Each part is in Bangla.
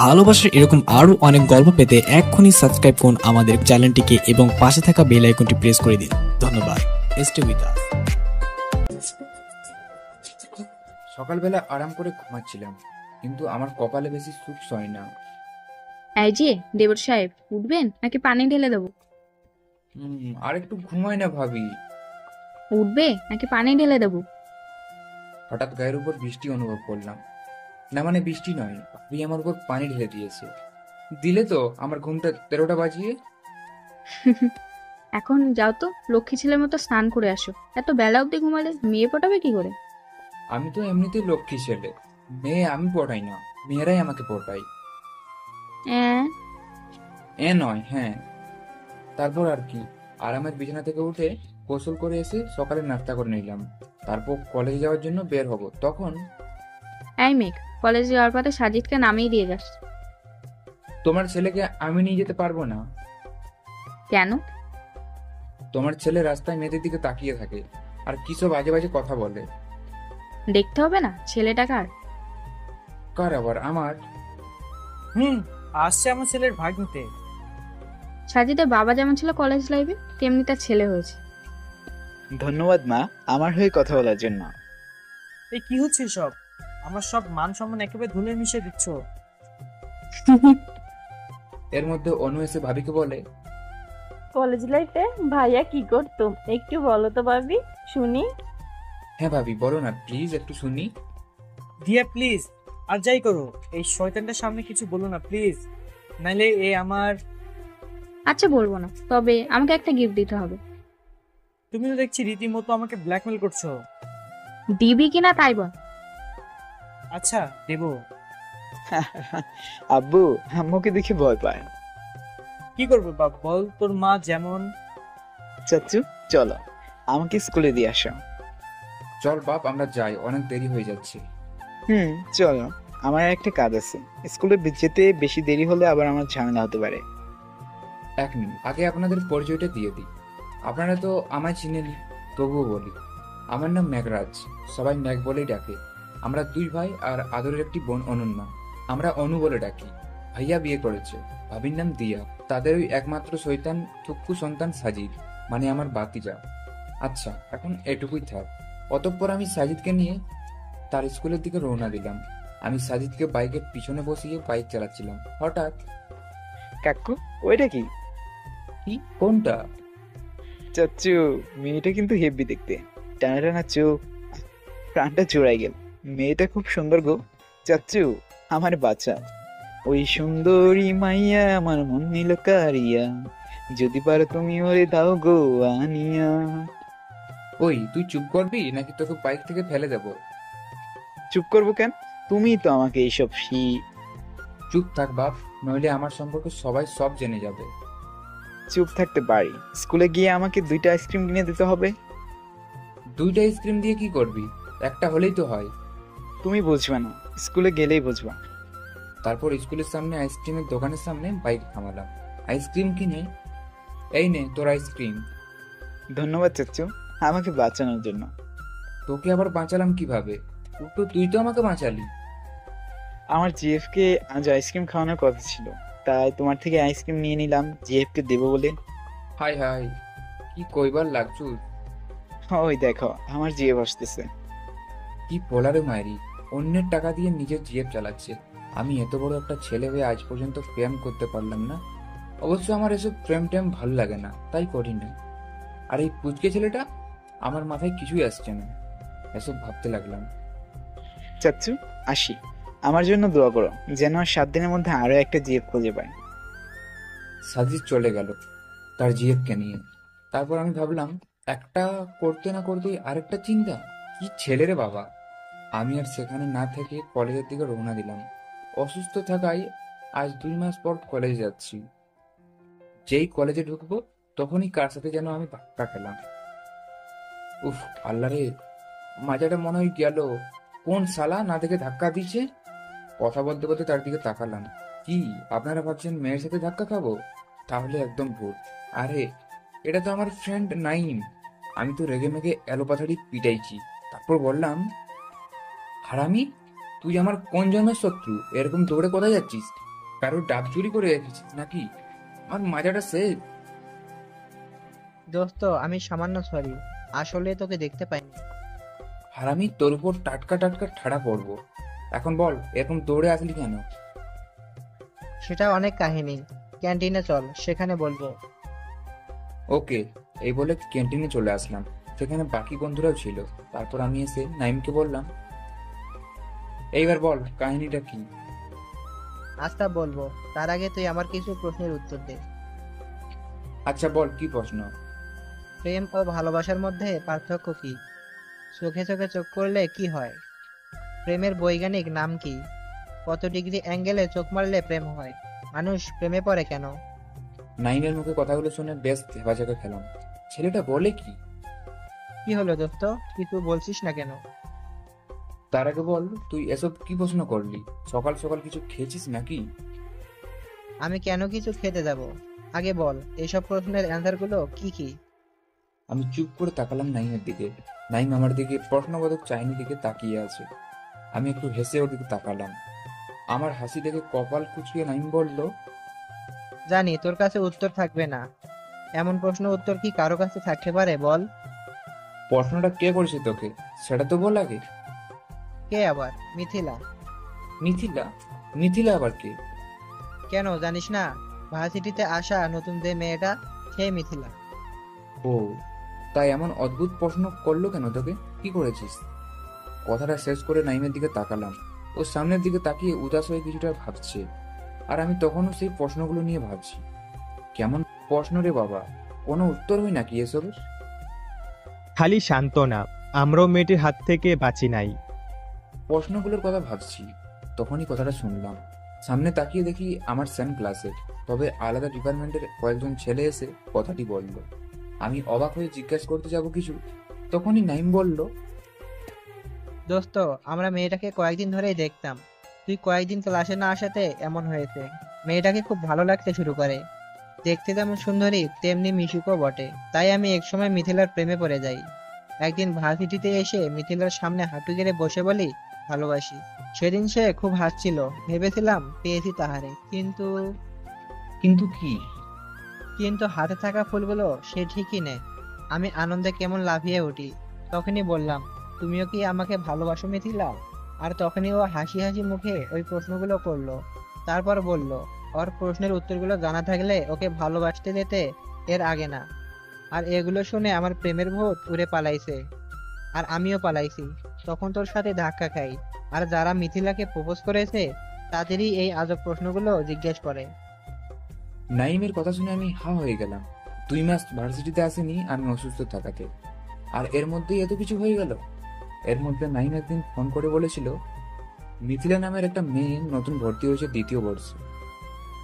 ভালোবাসার এরকম আরো অনেক গল্প পেতে এক্ষুনি সাবস্ক্রাইব করুন আমাদের চ্যানেলটিকে এবং পাশে থাকা বেল আইকনটি প্রেস করে দিন। ধন্যবাদ। Stay with us. সকালবেলা আরাম করে ঘুমাচ্ছিলাম, কিন্তু আমার কপালে বেশি সুখ সয় না। এই যে দেবর সাহেব, উঠবেন নাকি পানি ঢেলে দেবো? আর একটু ঘুমাই না ভাবি। উঠবে নাকি পানি ঢেলে দেবো? হঠাৎ গায়ের উপর বৃষ্টি অনুভব করলাম। না মানে বৃষ্টি নয়, ভাবি আমার উপর পানি ঢেলে দিয়েছে। দিলে তো আমার ঘুমটা 13টা বাজিয়ে। এখন যাও তো, লক্ষ্মী ছেলের মতো স্নান করে আসো। এত বেলা অব্দি ঘুমালে মেয়ে পটাবে কি করে? আমি তো এমনিতেই লক্ষ্মী ছেলে, মেয়ে আমি পটাই না, মেয়েরাই আমাকে পটাই। হ্যাঁ। নয় হ্যাঁ। তারপর আর কি, আরামের বিছানা থেকে উঠে গোসল করে এসে সকালে নাস্তা করে নিলাম। তারপর কলেজে যাওয়ার জন্য বের হব, তখন এই মেঘ, কলেজে যাওয়ার পথে সাজিদকে নামিয়ে দিয়ে যাস। তোমার ছেলেকে আমি নিয়ে যেতে পারবো না। কেন? তোমার ছেলে রাস্তায় মেয়েদের দিকে তাকিয়ে থাকে আর কি সব বাজে বাজে কথা বলে। দেখতে হবে না ছেলেটা কার? কার আবার? আমার। আসছে আমার ছেলের ভাগ্নিতে। সাজিদের বাবা যেমন ছিল কলেজ লাইফে, তেমনি তার ছেলে হয়েছে। ধন্যবাদ মা, আমার হয়ে কথা বলার জন্য। এই কি হচ্ছে সব? আমার সব মান সম্মান একেবারে ধুলে মিশিয়ে দিচ্ছ। এর মধ্যে অনু এসে ভাবিকে বলে, কলেজ লাইফে ভাইয়া কি করতো একটু বলো তো ভাবি, শুনি। হ্যাঁ ভাবি বলো না প্লিজ, একটু শুনি। দিয়া প্লিজ, আর যাই করো এই শয়তানটার সামনে কিছু বলো না প্লিজ, নাইলে এ আমার। আচ্ছা বলবো না, তবে আমাকে একটা গিফট দিতে হবে। তুমি তো দেখছি রীতিমতো আমাকে ব্ল্যাকমেল করছো। দিবি কিনা তাই বল। আচ্ছা দেবো। আব্বু আম্মুকে দেখে ভয় পায়। কি করবো বাপ বল, তোর মা যেমন। চাচু চলো, আমাকে স্কুলে দিয়ে আসো। চল বাপ আমরা যাই, অনেক দেরি হয়ে যাচ্ছে। চলো, আমার একটা কাজ আছে। স্কুলে যেতে বেশি দেরি হলে আবার আমার ঝামেলা হতে পারে। এক মিনিট, আগে আপনাদের পরিচয়টা দিয়ে দিই। আপনারা তো আমায় চিনেন, তবুও বলি, আমার নাম মেঘরাজ, সবাই মেঘ বলেই ডাকে। আমরা দুই ভাই আর আদরের একটি বোন অনন্যা, আমরা অনু বলে ডাকি। ভাইয়া বিয়ে করেছে, ভাবির নাম দিয়া, তাদের ওই একমাত্র শৈতান থুক্কু সন্তান সাজিদ, মানে আমার বাতিজা। আচ্ছা এখন এটুকুই থাক। অতঃপর আমি সাজিদকে নিয়ে তার স্কুলের দিকে রওনা দিলাম। আমি সাজিদকে বাইকের পিছনে বসিয়ে বাইক চালাচ্ছিলাম, হঠাৎ। কাকু ওইটা কি? কি? কোনটা? চাচু, মেয়েটা কিন্তু হেব্বি দেখতে, টানা টানা চোখ, প্রাণটা জোড়াই গেল। মেয়েটা খুব সুন্দর গো চাচু, আমার বাচ্চা। ওই সুন্দরী মাইয়া আমার মন নিল কারিয়া, যদি পারো তুমি ওরে দাও গো আনিয়া। ওই তুই চুপ করবি নাকি তোকে বাইক থেকে ফেলে দেব? চুপ করবো কেন? তুমিই তো আমাকে এইসব চুপ থাক বাপ, নইলে আমার সম্পর্কে সবাই সব জেনে যাবে। চুপ থাকতে পারি, স্কুলে গিয়ে আমাকে 2টা আইসক্রিম কিনে দিতে হবে। 2টা আইসক্রিম দিয়ে কি করবি? একটা হলেই তো হয়। তুমি বুঝবে না, স্কুলে গেলেই বুঝবা। তারপর স্কুলের সামনে আইসক্রিমের দোকানের সামনে বাইক থামালাম। আইসক্রিম কিনে, এই নে তোর আইসক্রিম। ধন্যবাদ চাচু, আমাকে বাঁচানোর জন্য। তোকে আবার বাঁচালাম কিভাবে? উল্টো তুই তো আমাকে বাঁচালি। আমার জিএফকে আজ আইসক্রিম খাওয়ানোর কথা ছিল, তাই তোমার থেকে আইসক্রিম নিয়ে নিলাম জিএফকে দেবো বলে। হাই হাই, কি কইবার লাগছু? ওই দেখো আমার জিএফ আসতেছে। কি পোলারে মায়েরি, অন্যের টাকা দিয়ে নিজের জিএফ চালাচ্ছে। আমি এত বড় একটা ছেলে হয়ে আজ পর্যন্ত প্রেম করতে পারলাম না। অবশ্য আমার এসব প্রেম টেম ভালো লাগে না, তাই করি না। আর এই পুচকে ছেলেটা, আমার মাথায় কিছুই আসছে না, এসব ভাবতে লাগলাম। চাচু আসি, আমার জন্য দোয়া করো যেন 7 দিনের মধ্যে আরো একটা জিএফ খুঁজে পাই। সাজিদ চলে গেল তার জিএফকে নিয়ে। তারপর আমি ভাবলাম, একটা করতে না করতেই আরেকটা চিন্তা। কি ছেলে রে বাবা! আমি আর সেখানে না থেকে কলেজের দিকে রওনা দিলাম। অসুস্থ থাকায় আজ 2 মাস পর কলেজে যাচ্ছি। যেই কলেজে ঢুকবো তখনই কার সাথে যেন আমি ধাক্কা খেলাম। উফ আল্লাহ রে, মাজাটা মনে হয় গেল। কোন শালা না দেখে ধাক্কা দিচ্ছে? কথা বলতে বলতে তার দিকে তাকালাম। কি আপনারা ভাবছেন মেয়ের সাথে ধাক্কা খাবো? তাহলে একদম ভুল। আরে এটা তো আমার ফ্রেন্ড নাইম। আমি তো রেগে মেগে এলোপাথাড়ি পিটাইছি। তারপর বললাম, হারামি, তুই আমার কোন জন্মের শত্রু? এরকম দৌড়ে কোথায় যাচ্ছিস? কারোর ডাব চুরি করে রেখেছিস নাকি? আমার মাজাটা সেফ। দোস্ত আমি সামান্য সরি, আসলে তোকে দেখতে পাইনি। আর আমি তোর উপর টাটকা টাটকা ঠাড়া পড়বো। এখন বল, এরকম দৌড়ে আসলি কেন? সেটা অনেক কাহিনী, ক্যান্টিনে চল, সেখানে বলবো। ওকে। এই বলে ক্যান্টিনে চলে আসলাম। সেখানে বাকি বন্ধুরাও ছিল। তারপর আমি এসে নাইমকে বললাম, এইবার বল কাহিনীটা কি? আচ্ছা বলবো, তার আগে তুই আমার কিছু প্রশ্নের উত্তর দে। আচ্ছা বল, কি প্রশ্ন? প্রেম ও ভালোবাসার মধ্যে পার্থক্য কি? চোখে চোখে চোখ করলে কি হয়? প্রেমের বৈজ্ঞানিক নাম কি? কত ডিগ্রি অ্যাঙ্গেলে চোখ মারলে প্রেম হয়? মানুষ প্রেমে পড়ে কেন? নাইমের মুখে কথাগুলো শুনে বেশ ধেবাচাকা খেলাম। ছেলেটা বলে কি? কি হলো দোস্ত, কিছু বলছিস না কেন? তার আগে বল, তুই এসব কি প্রশ্ন করলি? সকাল সকাল কিছু খেয়েছিস নাকি? আমি কেন কিছু খেতে যাব? আগে বল, এইসব প্রশ্নের অ্যান্সার গুলো কি কি? আমি চুপ করে তাকালাম নাইমের দিকে। নাইম আমার দিকে প্রশ্নবোধক চাইনি দিকে তাকিয়ে আছে। আমি একটু হেসে ওর দিকে তাকালাম। আমার হাসি দেখে কপাল কুঁচকে নাইম বলল, জানি তোর কাছে উত্তর থাকবে না, এমন প্রশ্ন উত্তর কি কারো কাছে থাকতে পারে বল? প্রশ্নটা কে করেছে তোকে সেটা তো বল আগে। কে আবার? মিথিলা। মিথিলা? মিথিলা আবার কে? কেন জানিস না? ভার্সিটিতে আসা নতুন যে মেয়েটা, সে মিথিলা। ও, তাই এমন অদ্ভুত প্রশ্ন করলো কেন তোকে? কি করেছিস? কথাটা শেষ করে নাইমের দিকে তাকালাম। ও সামনের দিকে তাকিয়ে উদাস হয়ে কিছুটা ভাবছে। আর আমি তখনও সেই প্রশ্নগুলো নিয়ে ভাবছি। কেমন প্রশ্ন রে বাবা, কোনো উত্তর হয় নাকি এসবের? খালি সান্ত্বনা, আমরাও মেয়েটির হাত থেকে বাঁচি নাই। প্রশ্নগুলোর কথা ভাবছি, তখনই কথাটা শুনলাম। সামনে তাকিয়ে দেখি আমার সেম ক্লাসের, তবে আলাদা ডিপার্টমেন্টের কয়েকজন ছেলে এসে কথাটি বলল। আমি অবাক হয়ে জিজ্ঞাসা করতে যাব কিছু, তখনই নাইম বলল, দোস্ত আমরা মেয়েটাকে কয়েকদিন ধরেই দেখতাম, তুই কয়েকদিন ক্লাসে না আসাতে এমন হয়েছে। মেয়েটাকে খুব ভালো লাগতে শুরু করে, দেখতে যেমন সুন্দরী তেমনি মিশুকও বটে। তাই আমি একসময় মিথিলার প্রেমে পড়ে যাই। একদিন ভার্সিটিতে এসে মিথিলার সামনে হাঁটু গেড়ে বসে বলি ভালোবাসি। সেদিন সে খুব হাসছিল, ভেবেছিলাম পেয়েছি তাহারে, কিন্তু কিন্তু কি? কিন্তু হাতে থাকা ফুলগুলো সে ঠিকই নেয়। আমি আনন্দে কেমন লাফিয়ে উঠি। তখনই বললাম, তুমিও কি আমাকে ভালোবাসো মিথিলা? আর তখনই ও হাসি হাসি মুখে ওই প্রশ্নগুলো করলো। তারপর বলল, ওর প্রশ্নের উত্তরগুলো জানা থাকলে ওকে ভালোবাসতে যেতে এর আগে না। আর এগুলো শুনে আমার প্রেমের ভূত উড়ে পালাইছে, আর আমিও পালাইছি। তখন তোর সাথে ধাক্কা খাই, আর যারা মিথিলাকে প্রপোজ করেছে তাদেরই এই আজব প্রশ্নগুলো জিজ্ঞেস করে। নাইমের কথা শুনে আমি হা হয়ে গেলাম। 2 মাস ভার্সিটিতে আসেনি আমি অসুস্থ থাকাতে, আর এর মধ্যেই এত কিছু হয়ে গেল। এর মধ্যে নাইম একদিন ফোন করে বলেছিল মিথিলা নামের একটা মেয়ে নতুন ভর্তি হয়েছে 2য় বর্ষে।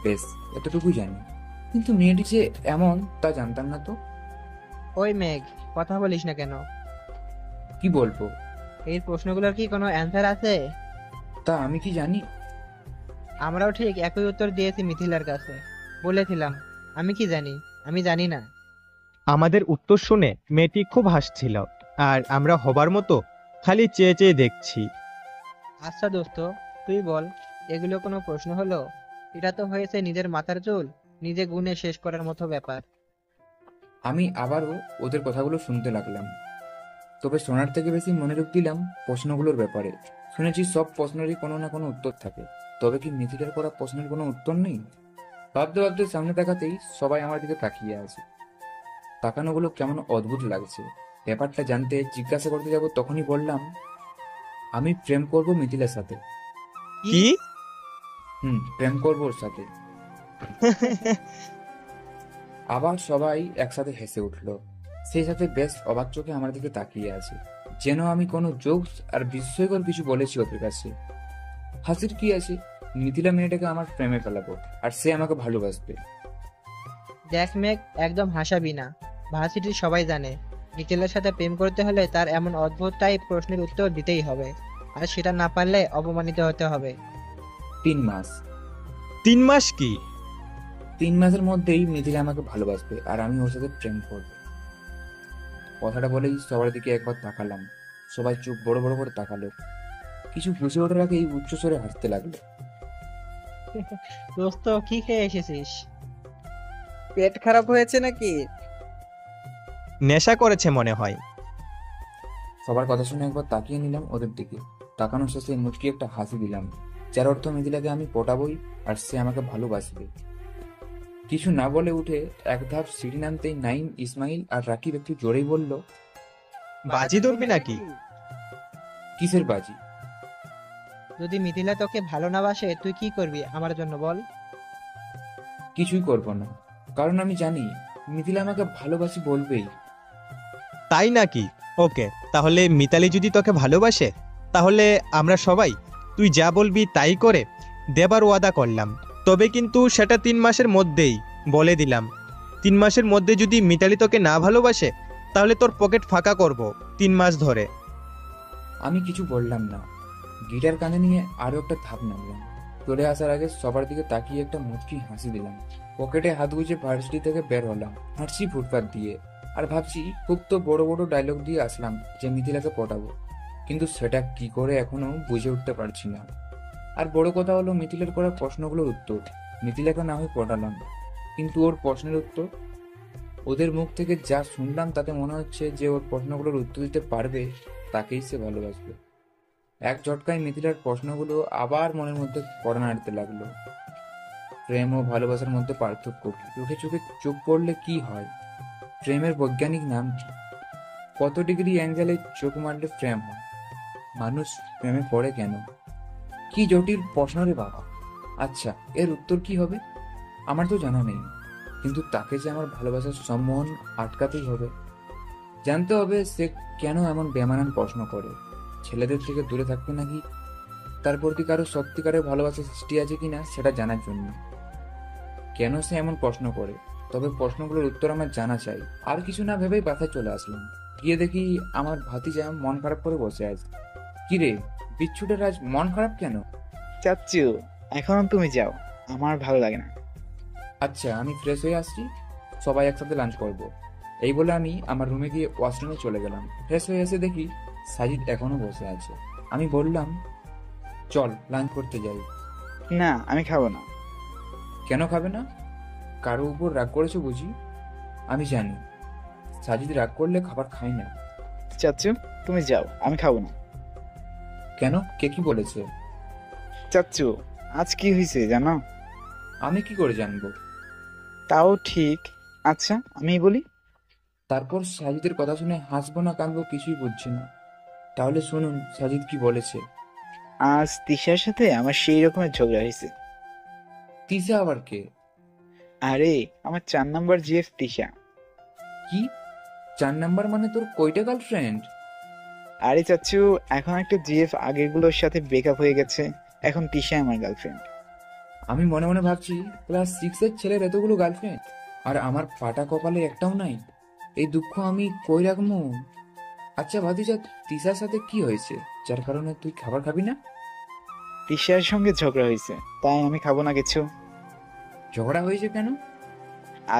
বেশ, এতটুকুই জানি, কিন্তু মেয়েটি যে এমন তা জানতাম না তো। ওই মেঘ, কথা বলিস না কেন? কি বলবো? এই প্রশ্নগুলোর কি কোনো অ্যান্সার আছে? তা আমি কি জানি? আমরাও ঠিক একই উত্তর দিয়েছি মিথিলার কাছে। বলেছিলাম, আমি কি জানি, আমি জানি না। আমাদের উত্তর শুনে মেয়েটি খুব হাসছিল, আর আমরা হবার মতো খালি চেয়ে চেয়ে দেখছি। আচ্ছা দোস্ত, তুই বল, এগুলো কোনো প্রশ্ন হলো? এটা তো হয়েছে নিজের মাথার চুল নিজে গুনে শেষ করার মতো ব্যাপার। আমি আবারও ওদের কথাগুলো শুনতে লাগলাম, তবে শোনার থেকে বেশি মনোযোগ দিলাম প্রশ্নগুলোর ব্যাপারে। শুনেছি সব প্রশ্নেরই কোনো না কোনো উত্তর থাকে, তবে কি মিথিলার করা প্রশ্নের কোনো উত্তর নেই? ভাবতে ভাবতে সামনে তাকাতেই সবাই আমার দিকে তাকিয়ে আছে। তাকানোগুলো কেমন অদ্ভুত লাগছে। ব্যাপারটা জানতে জিজ্ঞাসা করতে যাব, তখনই বললাম, আমি প্রেম করব মিথিলার সাথে। কি? প্রেম করবো ওর সাথে। আবার সবাই একসাথে হেসে উঠলো। সেই সাথে বেশ অবাক চোখে আমার দিকে তাকিয়ে আছে, যেন আমি কোনো জোকস আর বিস্ময়কর কিছু বলেছি ওদের কাছে। হাসির কি আছে? মিথিলা মেয়েটাকে আমার প্রেমে ফেলাবো, আর সে আমাকে ভালোবাসবে। দেখ মেঘ, একদম হাসাবি না। ভার্সিটির সবাই জানে মিথিলার সাথে প্রেম করতে হলে তার এমন অদ্ভুত টাইপ প্রশ্নের উত্তর দিতেই হবে, আর সেটা না পারলে অপমানিত হতে হবে। 3 মাস। 3 মাস কি? 3 মাসের মধ্যেই মিথিলা আমাকে ভালোবাসবে, আর আমি ওর সাথে প্রেম করব। কথাটা বলেই সবার দিকে একবার তাকালাম। সবাই চোখ বড় বড় করে তাকালো। কিছু বুঝে ওঠার আগেই উচ্চস্বরে হাসতে লাগলো। দোস্ত কি খেয়ে এসেছিস? পেট খারাপ হয়েছে নাকি? নেশা করেছে মনে হয়। সবার কথা শুনে একবার তাকিয়ে নিলাম ওদের দিকে। তাকানোর শেষে মুচকি একটা হাসি দিলাম, যার অর্থ মিথিলাকে আমি পটাবই আর সে আমাকে ভালোবাসবে। কিছু না বলে উঠে এক ধাপ সিঁড়ি নামতেই নাইম, ইসমাইল আর রাকিব একটু জোরেই বলল, বাজি ধরবি নাকি? কিসের বাজি? যদি মিথিলা তোকে ভালো না বাসে তুই কি করবি আমার জন্য বল? কিছুই করব না, কারণ আমি জানি মিথিলা আমাকে ভালোবাসি বলবেই। তাই নাকি? ওকে, তাহলে মিতালি যদি তোকে ভালোবাসে তাহলে আমরা সবাই তুই যা বলবি তাই করে দেবার ওয়াদা করলাম। তবে কিন্তু সেটা 3 মাসের মধ্যেই, বলে দিলাম। 3 মাসের মধ্যে যদি মিতালি তোকে না ভালোবাসে তাহলে তোর পকেট ফাঁকা করব 3 মাস ধরে। আমি কিছু বললাম না, গিটার কানে নিয়ে আরো একটা ধাপ নামলাম। চলে আসার আগে সবার দিকে তাকিয়ে একটা মুচকি হাসি দিলাম। পকেটে হাত গুজে ভার্সিটি থেকে বের হলাম, হাঁটছি ফুটপাত দিয়ে, আর ভাবছি খুব তো বড় বড় ডায়লগ দিয়ে আসলাম যে মিথিলাকে পটাবো, কিন্তু সেটা কি করে এখনো বুঝে উঠতে পারছি না। আর বড় কথা হলো মিথিলার করা প্রশ্নগুলোর উত্তর। মিথিলাকে না হয় পটালাম, কিন্তু ওর প্রশ্নের উত্তর? ওদের মুখ থেকে যা শুনলাম তাতে মনে হচ্ছে যে ওর প্রশ্নগুলোর উত্তর দিতে পারবে তাকেই সে ভালোবাসবে। এক ঝটকায় মিথিলার প্রশ্নগুলো আবার মনের মধ্যে পড়া নাড়তে লাগলো। প্রেম ও ভালোবাসার মধ্যে পার্থক্য কি? চোখে চোখে চোখ পড়লে কি হয়? প্রেমের বৈজ্ঞানিক নাম কি? কত ডিগ্রি অ্যাঙ্গেলে চোখ মারলে প্রেম হয়? মানুষ প্রেমে পড়ে কেন? কি জটিল প্রশ্ন রে বাবা। আচ্ছা, এর উত্তর কি হবে? আমার তো জানা নেই, কিন্তু তাকে যে আমার ভালোবাসার সম্মোহন আটকাতেই হবে। জানতে হবে সে কেন এমন বেমানান প্রশ্ন করে। ছেলেদের থেকে দূরে থাকবে নাকি তার প্রতি কারো সত্যিকারের ভালোবাসার সৃষ্টি আছে কিনা সেটা জানার জন্য। কেন সে এমন প্রশ্ন করে? তবে প্রশ্নগুলোর উত্তর আমার জানা চাই। আর কিছু না ভেবেই বাসায় চলে আসলাম। গিয়ে দেখি আমার ভাতিজা মন খারাপ করে বসে আছে। কিরে বিচ্ছুটের আজ মন খারাপ কেন? চাচ্চু, এখন তুমি যাও, আমার ভালো লাগে না। আচ্ছা, আমি ফ্রেশ হয়ে আসছি, সবাই একসাথে লাঞ্চ করব। এই বলে আমি আমার রুমে গিয়ে ওয়াশরুমে চলে গেলাম। ফ্রেশ হয়ে এসে দেখি সাজিদ এখনো বসে আছে। আমি বললাম, চল লাঞ্চ করতে যাই। না, আমি খাবো না। কেন খাবে না? কারো উপর রাগ করেছো বুঝি? আমি জানি সাজিদ রাগ করলে খাবার খাই না। চাচ্চু, তুমি যাও, আমি খাবো না। কেন? কে কি বলেছে? চাচ্চু, আজ কি হয়েছে জানো? আমি কি করে জানবো? তাও ঠিক। আচ্ছা, আমি বলি। তারপর সাজিদের কথা শুনে হাসবো না কাঁদবো কিছুই বুঝছি না। তাহলে শুনুন সাজিদ কি বলেছে। আজ তিশার সাথে আমার সেই রকমের ঝগড়া হয়েছে। তিশা আবার কে? আরে, আমার 4 নাম্বার জিএফ তিশা। কি 4 নাম্বার মানে তোর কয়টা গার্লফ্রেন্ড? আরে চাচ্চু, এখন একটা জিএফ আগেরগুলোর সাথে ব্রেকআপ হয়ে গেছে, এখন তিশা আমার গার্লফ্রেন্ড। আমি মনে মনে ভাবছি ক্লাস 6-এর ছেলের এতগুলো গার্লফ্রেন্ড, আর আমার ফাটা কপালে একটাও নাই। এই দুঃখ আমি কই রাখবো? আচ্ছা ভাতিজা, তিশার সাথে কি হয়েছে যার কারণে তুই খাবার খাবি না? তিশার সঙ্গে ঝগড়া হয়েছে, তাই আমি খাবো না কিছু। ঝগড়া হয়েছে কেন?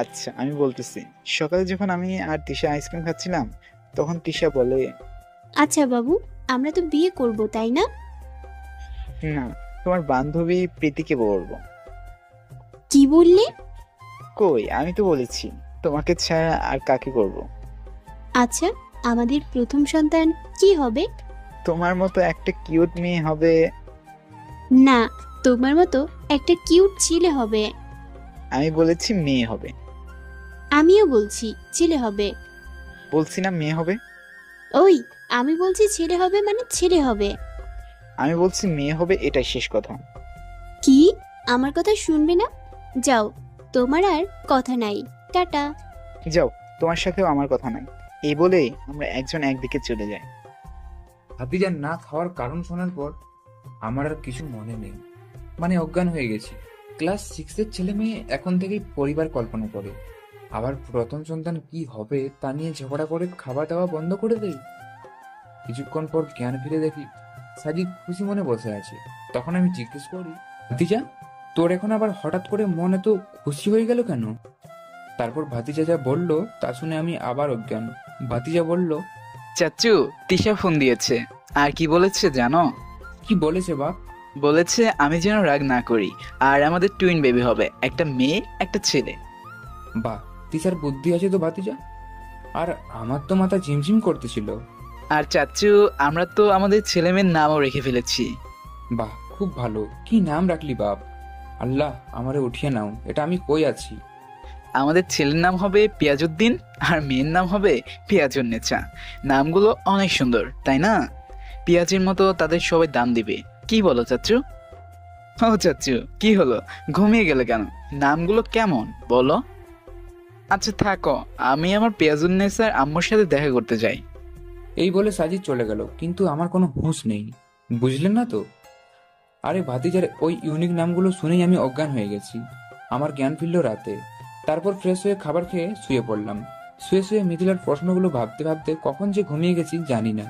আচ্ছা, আমি বলতেছি। সকালে যখন আমি আর তিশা আইসক্রিম খাচ্ছিলাম, তখন তিশা বলে, আচ্ছা বাবু, আমরা তো বিয়ে করব তাই না? না, তোমার বান্ধবী প্রীতিকে বলবো। কি বললে? কই, আমি তো বলেছি তোমাকে ছাড়া আর কাকে করব। আচ্ছা, আমাদের প্রথম সন্তান কি হবে? তোমার মতো একটা কিউট মেয়ে হবে। না, তোমার মতো একটা কিউট ছেলে হবে। আমি বলেছি মেয়ে হবে। আমিও বলছি ছেলে হবে। বলছি না মেয়ে হবে? ওই, আমি বলছি ছেলে হবে মানে ছেলে হবে। আমি বলছি মেয়ে হবে, এটাই শেষ কথা। কি? আমার কথা শুনবে না? যাও, তোমার আর কথা নাই, টাটা। যাও, তোমার সাথেও আমার কথা নাই। এই বলে আমরা একজন একদিকে চলে যাই। ভাতিজার না খাওয়ার কারণ শোনার পর আমার আর কিছু মনে নেই, মানে অজ্ঞান হয়ে গেছি। ক্লাস 6-এর ছেলে মেয়ে এখন থেকেই পরিবার কল্পনা করে, আবার প্রথম সন্তান কি হবে তা নিয়ে ঝগড়া করে খাওয়া দাওয়া বন্ধ করে দেয়। কিছুক্ষণ পর জ্ঞান ফিরে দেখি সাজিদ খুশি মনে বসে আছে। তখন আমি জিজ্ঞেস করি, ভাতিজা, তোর এখন আবার হঠাৎ করে মন এত খুশি হয়ে গেল কেন? তারপর ভাতিজা যা বলল তা শুনে আমি আবার অজ্ঞান। ভাতিজা বলল, চাচ্চু, তিশা ফোন দিয়েছে। আর কি বলেছে জানো? কি বলেছে বাপ? বলেছে আমি যেন রাগ না করি, আর আমাদের টুইন বেবি হবে, একটা মেয়ে একটা ছেলে। বাহ, তিসার বুদ্ধি আছে তো ভাতিজা। আর আমার তো মাথা ঝিমঝিম করতেছিল। আর চাচু, আমরা তো আমাদের ছেলে মেয়ের নামও রেখে ফেলেছি। বাহ, খুব ভালো। কি নাম রাখলি বাপ? আল্লাহ আমারে উঠিয়ে নাও, এটা আমি কই আছি। আমাদের ছেলের নাম হবে পিয়াজউদ্দিন, আর মেয়ের নাম হবে পিয়াজুন্নেছা। নামগুলো অনেক সুন্দর, তাই না? পিয়াজের মতো তাদের সবাই দাম দিবে, কি বলো চাচু? ও চাচু, কি হলো, ঘুমিয়ে গেলে কেন? নামগুলো কেমন বলো? আচ্ছা থাকো, আমি আমার পিয়াজুন্নেসার আম্মুর সাথে দেখা করতে যাই। এই বলে সাজিদ চলে গেল, কিন্তু আমার কোনো হুঁশ নেই, বুঝলেন না তো? আরে ভাতিজার ওই ইউনিক নামগুলো শুনেই আমি অজ্ঞান হয়ে গেছি। আমার জ্ঞান ফিরল রাতে। তারপর ফ্রেশ হয়ে খাবার খেয়ে শুয়ে পড়লাম। শুয়ে শুয়ে মিথিলার প্রশ্নগুলো ভাবতে ভাবতে কখন যে ঘুমিয়ে গেছি জানি না।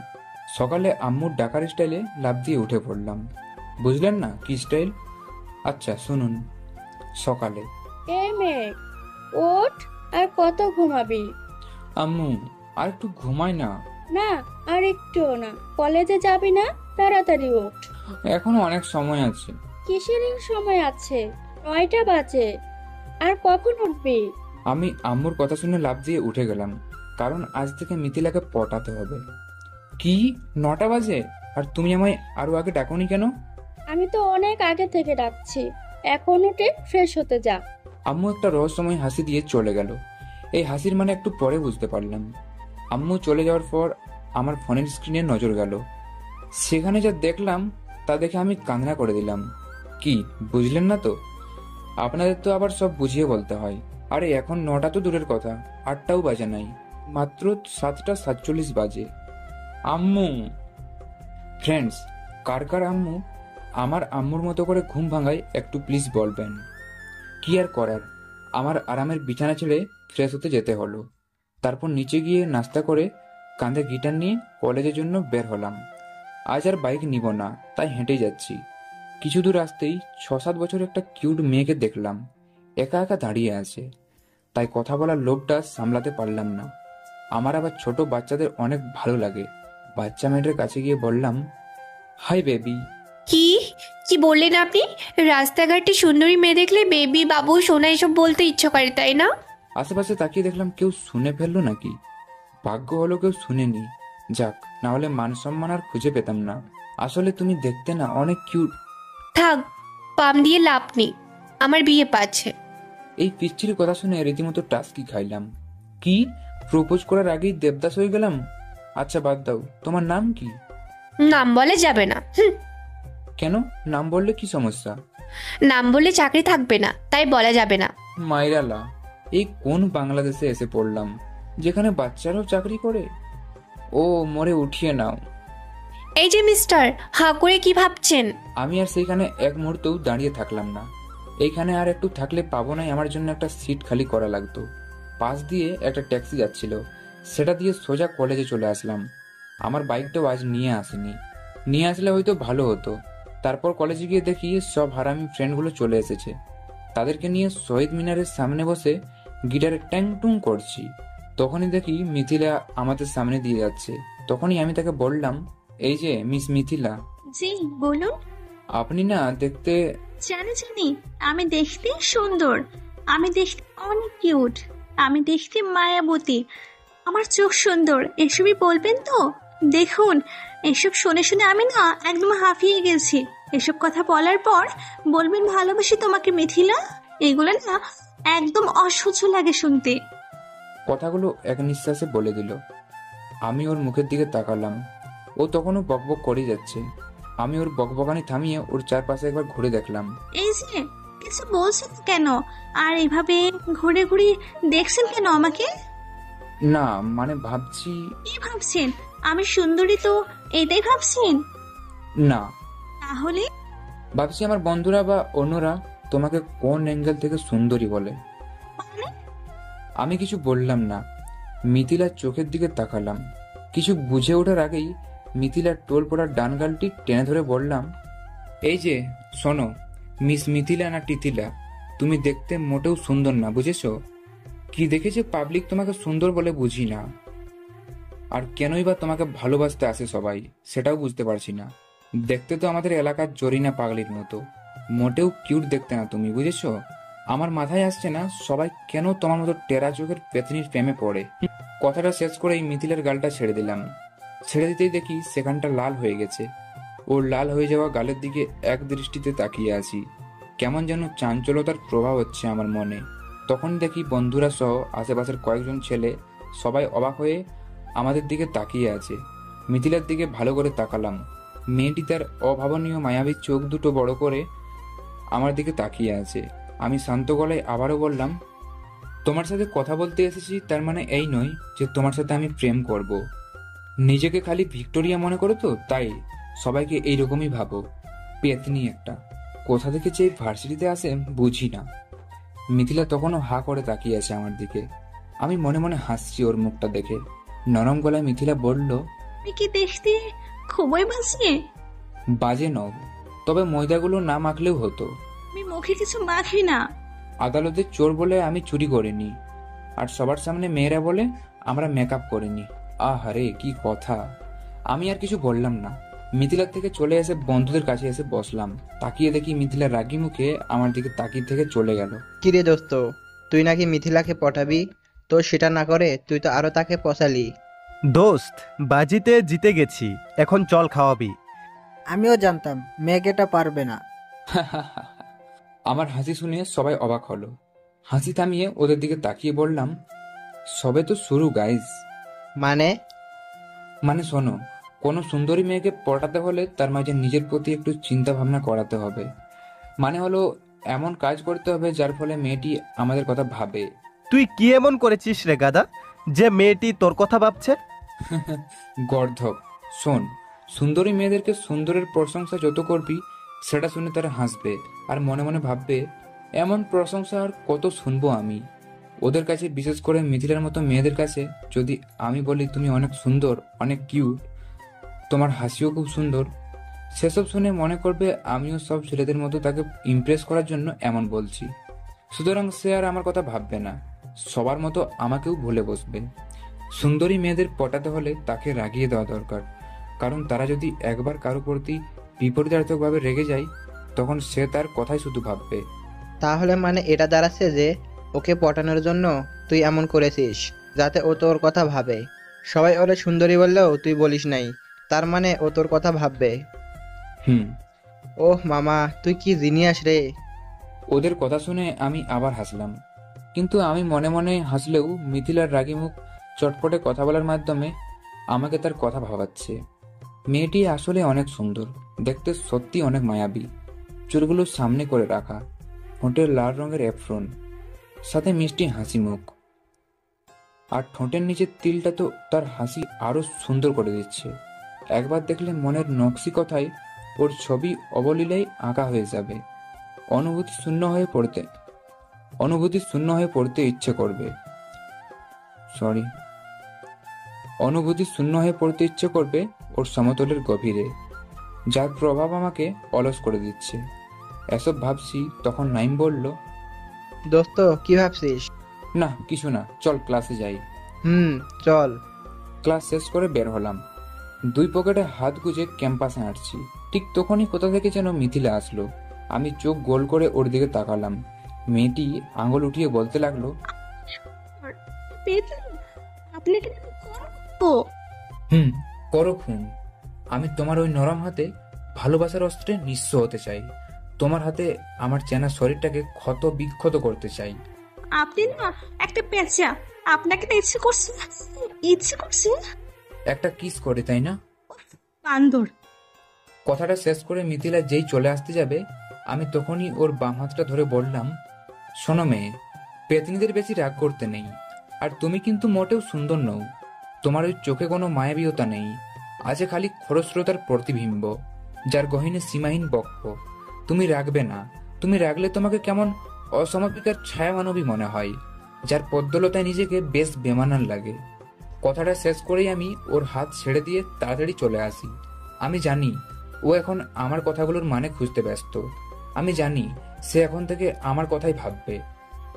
সকালে আম্মুর ডাকার স্টাইলে লাফ দিয়ে উঠে পড়লাম। বুঝলেন না কি স্টাইল? আচ্ছা শুনুন। সকালে, এ মেঘ, ওঠ, আর কত ঘুমাবি? আম্মু আর একটু ঘুমাই না। না, আর একটুও না। কলেজে যাবি না? তাড়াতাড়ি ওঠ। এখনো অনেক সময় আছে। কিসের সময় আছে? 9টা বাজে। আর কখন উঠবি? আমি আম্মুর কথা শুনে লাফ দিয়ে উঠে গেলাম, কারণ আজ থেকে মিথিলাকে পটাতে হবে। কি, 9টা বাজে? আর তুমি আমায় আরো আগে ডাকোনি কেন? আমি তো অনেক আগে থেকে ডাকছি। এখন উঠে ফ্রেশ হতে যা। আম্মু একটা রহস্যময় হাসি দিয়ে চলে গেল। এই হাসির মানে একটু পরে বুঝতে পারলাম। আম্মু চলে যাওয়ার পর আমার ফোনের স্ক্রিনে নজর গেল। সেখানে যা দেখলাম তা দেখে আমি কান্না করে দিলাম। কি বুঝলেন না তো? আপনাদের তো আবার সব বুঝিয়ে বলতে হয়। আরে এখন 9টা তো দূরের কথা, 8টাও বাজে নাই, মাত্র 7টা 47 বাজে। আম্মু, ফ্রেন্ডস, কার কার আম্মু আমার আম্মুর মতো করে ঘুম ভাঙায় একটু প্লিজ বলবেন। কি আর করার, আমার আরামের বিছানা ছেড়ে ফ্রেশ হতে যেতে হলো। তারপর নিচে গিয়ে নাস্তা করে কাঁধে গিটার নিয়ে কলেজের জন্য বের হলাম। আজ আর বাইক নিব না, তাই হেঁটে যাচ্ছি। কিছু দূর আসতেই 6-7 বছর একটা কিউট মেয়েকে দেখলাম, একা একা দাঁড়িয়ে আছে। তাই কথা বলার লোভটা সামলাতে পারলাম না। আমার আবার ছোট বাচ্চাদের অনেক ভালো লাগে। বাচ্চা মেয়েটার কাছে গিয়ে বললাম, হাই বেবি। কি কি বললেন আপনি? রাস্তাঘাটে সুন্দরী মেয়ে দেখলে বেবি, বাবু, সোনা এসব বলতে ইচ্ছে করে, তাই না? আশেপাশে তাকিয়ে দেখলাম কেউ শুনে ফেললো নাকি। ভাগ্য হলো কেউ শুনেনি। যাক, না হলে মান সম্মান আর খুঁজে পেতাম না। আসলে তুমি দেখতে না অনেক কিউট। থাক, পাম দিয়ে লাভ নেই, আমার বিয়ে পাচ্ছে। এই পিচ্ছির কথা শুনে রীতিমতো টাস্কি খাইলাম। কি, প্রপোজ করার আগেই দেবদাস হয়ে গেলাম? আচ্ছা বাদ দাও, তোমার নাম কি? নাম বলা যাবে না। কেন? নাম বললে কি সমস্যা? নাম বললে চাকরি থাকবে না, তাই বলা যাবে না। মাইরালা, এই কোন বাংলাদেশে এসে পড়লাম যেখানে বাচ্চারাও চাকরি করে? ও মরে উঠিয়ে নাও। এই যে মিস্টার, হাঁ করে কি ভাবছেন? আমি আর সেইখানে এক মুহূর্তেও দাঁড়িয়ে থাকলাম না। এইখানে আর একটু থাকলে পাবো নাই, আমার জন্য একটা সিট খালি করা লাগতো। পাশ দিয়ে একটা ট্যাক্সি যাচ্ছিল, সেটা দিয়ে সোজা কলেজে চলে আসলাম। আমার বাইকটাও আজ নিয়ে আসেনি, নিয়ে আসলে হয়তো ভালো হতো। তারপর কলেজে গিয়ে দেখি সব হারামি ফ্রেন্ডগুলো চলে এসেছে। তাদেরকে নিয়ে শহীদ মিনারের সামনে বসে গিটারে ট্যাং টুং করছি। তখনই দেখি মিথিলা আমাদের সামনে দিয়ে যাচ্ছে। তখনই আমি তাকে বললাম, এই যে মিস মিথিলা। জি বলুন। আপনি না দেখতে... জানি, আমি দেখতে সুন্দর, আমি দেখতে অনেক কিউট, আমি দেখতে মায়াবতী, আমার চোখ সুন্দর, এসবই বলবেন তো? দেখুন, এসব শুনে শুনে আমি না একদম হাঁপিয়ে গেছি। এসব কথা বলার পর বলবেন ভালোবাসি তোমাকে মিথিলা, এগুলো না একদম অসহ্য লাগে শুনতে। কথাগুলো এক নিঃশ্বাসে বলে দিল। আমি ওর মুখের দিকে তাকালাম। ও তখনও বকবক করে যাচ্ছে। আমি ওর বকবকানি থামিয়ে ওর চারপাশে একবার ঘুরে দেখলাম। এই যে, কিছু বলছেন কেন? আর এভাবে ঘুরে ঘুরে দেখছেন কেন আমাকে? না মানে ভাবছি... কি ভাবছেন? আমি সুন্দরী তো, এটাই ভাবছেন? না। তাহলে? ভাবছি আমার বন্ধুরা বা অন্যরা তোমাকে কোন অ্যাঙ্গেল থেকে সুন্দরী বলে। আমি কিছু বললাম না। মিথিলার চোখের দিকে তাকালাম। কিছু বুঝে ওঠার আগেই মিথিলার টোল পড়ার ডান গালটি টেনে ধরে বললাম, এই যে শোনো মিস মিথিলা না টিথিলা, তুমি দেখতে মোটেও সুন্দর না, বুঝেছো? কি দেখেছে পাবলিক তোমাকে সুন্দর বলে বুঝি না। আর কেনই বা তোমাকে ভালোবাসতে আসে সবাই, সেটাও বুঝতে পারছি না। দেখতে তো আমাদের এলাকার জরিনা পাগলির মতো, মোটেও কিউট দেখতে না তুমি, বুঝেছো? আমার মাথায় আসছে না সবাই কেন তোমার মতো টেরা চোখের পেতনির প্রেমে পড়ে। কথাটা শেষ করেই মিথিলার গালটা ছেড়ে দিলাম। ছেড়ে দিতেই দেখি সেখানটা লাল হয়ে গেছে। ওর লাল হয়ে যাওয়া গালের দিকে এক দৃষ্টিতে তাকিয়ে আছি। কেমন যেন চাঞ্চলতার প্রভাব হচ্ছে আমার মনে। তখন দেখি বন্ধুরা সহ আশেপাশের কয়েকজন ছেলে সবাই অবাক হয়ে আমাদের দিকে তাকিয়ে আছে। মিথিলার দিকে ভালো করে তাকালাম। মেয়েটি তার অভাবনীয় মায়াবী চোখ দুটো বড় করে আমার দিকে তাকিয়ে আছে। আমি শান্ত গলায় আবারও বললাম, তোমার সাথে কথা বলতে এসেছি, তার মানে এই নয় যে তোমার সাথে আমি প্রেম করব। নিজেকে খালি ভিক্টোরিয়া মনে করো তো, তাই সবাইকে এইরকমই ভাবো। পেতনি একটা, কোথা থেকে যে ভার্সিটিতে আসে বুঝি না। মিথিলা তখনও হা করে তাকিয়ে আছে আমার দিকে। আমি মনে মনে হাসছি ওর মুখটা দেখে। নরম গলায় মিথিলা বলল, তুমি কি দেখতে খুবই বাজে? বাজে নও, তবে ময়দাগুলো না মাখলেও হতো। আমি মুখে কিছু মাখি না। আদালতে চোর বলে আমি চুরি করিনি, আর সবার সামনে মেয়েরা বলে আমরা মেকআপ করিনি। আহারে কি কথা! আমি আর কিছু বললাম না। মিথিলার থেকে চলে এসে বন্ধুদের কাছে এসে বসলাম। তাকিয়ে দেখি মিথিলা রাগি মুখে আমার দিকে তাকিয়ে থেকে চলে গেল। কিরে দোস্ত, তুই নাকি মিথিলাকে পটাবি, তো সেটা না করে তুই তো আরো তাকে পচালি। দোস্ত, বাজিতে জিতে গেছি, এখন চল খাওয়াবি। আমিও জানতাম মেয়েকেটা পারবে না। আমার হাসি শুনে সবাই অবাক হলো। হাসি থামিয়ে ওদের দিকে তাকিয়ে বললাম, সবে তো শুরু গাইজ। মানে শোনো, কোনো সুন্দরী মেয়েকে পটাতে হলে তার মাঝে নিজের প্রতি একটু চিন্তা ভাবনা করাতে হবে। মানে হলো এমন কাজ করতে হবে যার ফলে মেয়েটি আমাদের কথা ভাবে। তুই কি এমন করেছিস রে গাদা, যে মেয়েটি তোর কথা ভাবছে? গর্ধব, শোন, সুন্দরী মেয়েদেরকে সুন্দরের প্রশংসা যত করবি সেটা শুনে তারা হাসবে আর মনে মনে ভাববে এমন প্রশংসা আর কত শুনবো আমি। ওদের কাছে, বিশেষ করে মিথিলার মতো মেয়েদের কাছে যদি আমি বলি তুমি অনেক সুন্দর, অনেক কিউট, তোমার হাসিও খুব সুন্দর, সেসব শুনে মনে করবে আমিও সব ছেলেদের মতো তাকে ইমপ্রেস করার জন্য এমন বলছি। সুতরাং সে আর আমার কথা ভাববে না, সবার মতো আমাকেও ভুলে বসবে। সুন্দরী মেয়েদের পটাতে হলে তাকে রাগিয়ে দেওয়া দরকার, কারণ তারা যদি একবার কারো প্রতি বিপরীতার্থকভাবে রেগে যায় তখন সে তার কথাই শুধু ভাববে। তাহলে মানে এটা দাঁড়াচ্ছে যে ওকে পটানোর জন্য তুই এমন করেছিস যাতে ও তোর কথা ভাবে। সবাই ওরে সুন্দরী বললেও তুই বলিস নাই, তার মানে ও তোর কথা ভাববে। ওহ মামা, তুই কি জিনিয়াস রে। ওদের কথা শুনে আমি আবার হাসলাম, কিন্তু আমি মনে মনে হাসলেও মিথিলার রাগী মুখ চটপটে কথা বলার মাধ্যমে আমাকে তার কথা ভাবাচ্ছে। মেয়েটি আসলে অনেক সুন্দর দেখতে, সত্যি অনেক মায়াবী। চুলগুলো সামনে করে রাখা, ঠোঁটের লাল রঙের অ্যাফ্রন, সাথে মিষ্টি হাসি মুখ, আর ঠোঁটের নিচের তিলটা তো তার হাসি আরো সুন্দর করে দিচ্ছে। একবার দেখলে মনের নকশি কথায় ওর ছবি অবলীলায় আঁকা হয়ে যাবে। অনুভূতি শূন্য হয়ে পড়তে ইচ্ছে করবে ওর সমতলের গভীরে, যার প্রভাব আমাকে অলস করে দিচ্ছে। এসব ভাবছি তখন নাইম বলল, দোস্ত কি ভাবছিস? না কিছু না, চল ক্লাসে যাই। চল। ক্লাস শেষ করে বের হলাম। দুই পকেটে হাত গুজে ক্যাম্পাসে হাঁটছি। ঠিক তখনই কোথা থেকে যেন মিথিলা আসলো। আমি চোখ গোল করে ওর দিকে তাকালাম। মেয়েটি আঙুল উঠিয়ে বলতে লাগলো, করো খুন। আমি তোমার ওই নরম হাতে ভালোবাসার অস্ত্রে নিঃস্ব হতে চাই। তোমার হাতে আমার চেনা শরীরটাকে ক্ষত বিক্ষত করতে চাই। আপনি না একটা পেঁচা, আপনাকে তো ইচ্ছে করছে একটা কিস করে, তাই না? বান্দর। কথাটা শেষ করে মিথিলা যেই চলে আসতে যাবে আমি তখনই ওর বাম হাতটা ধরে বললাম, শোনো মেয়ে, পেতনিদের বেশি রাগ করতে নেই। আর তুমি কিন্তু মোটেও সুন্দর নও। তোমার ওই চোখে কোনো মায়াবীয়তা নেই, আছে খালি খরস্রোতার প্রতিবিম্ব, যার গহীনে সীমাহীন বক্ষ। তুমি রাগবে না। তুমি রাগলে তোমাকে কেমন অসমাপিকার ছায়া মানবী মনে হয়, যার পদ্মলতায় নিজেকে বেশ বেমানান লাগে। কথাটা শেষ করেই আমি ওর হাত ছেড়ে দিয়ে তাড়াতাড়ি চলে আসি। আমি জানি ও এখন আমার কথাগুলোর মানে খুঁজতে ব্যস্ত। আমি জানি সে এখন থেকে আমার কথাই ভাববে।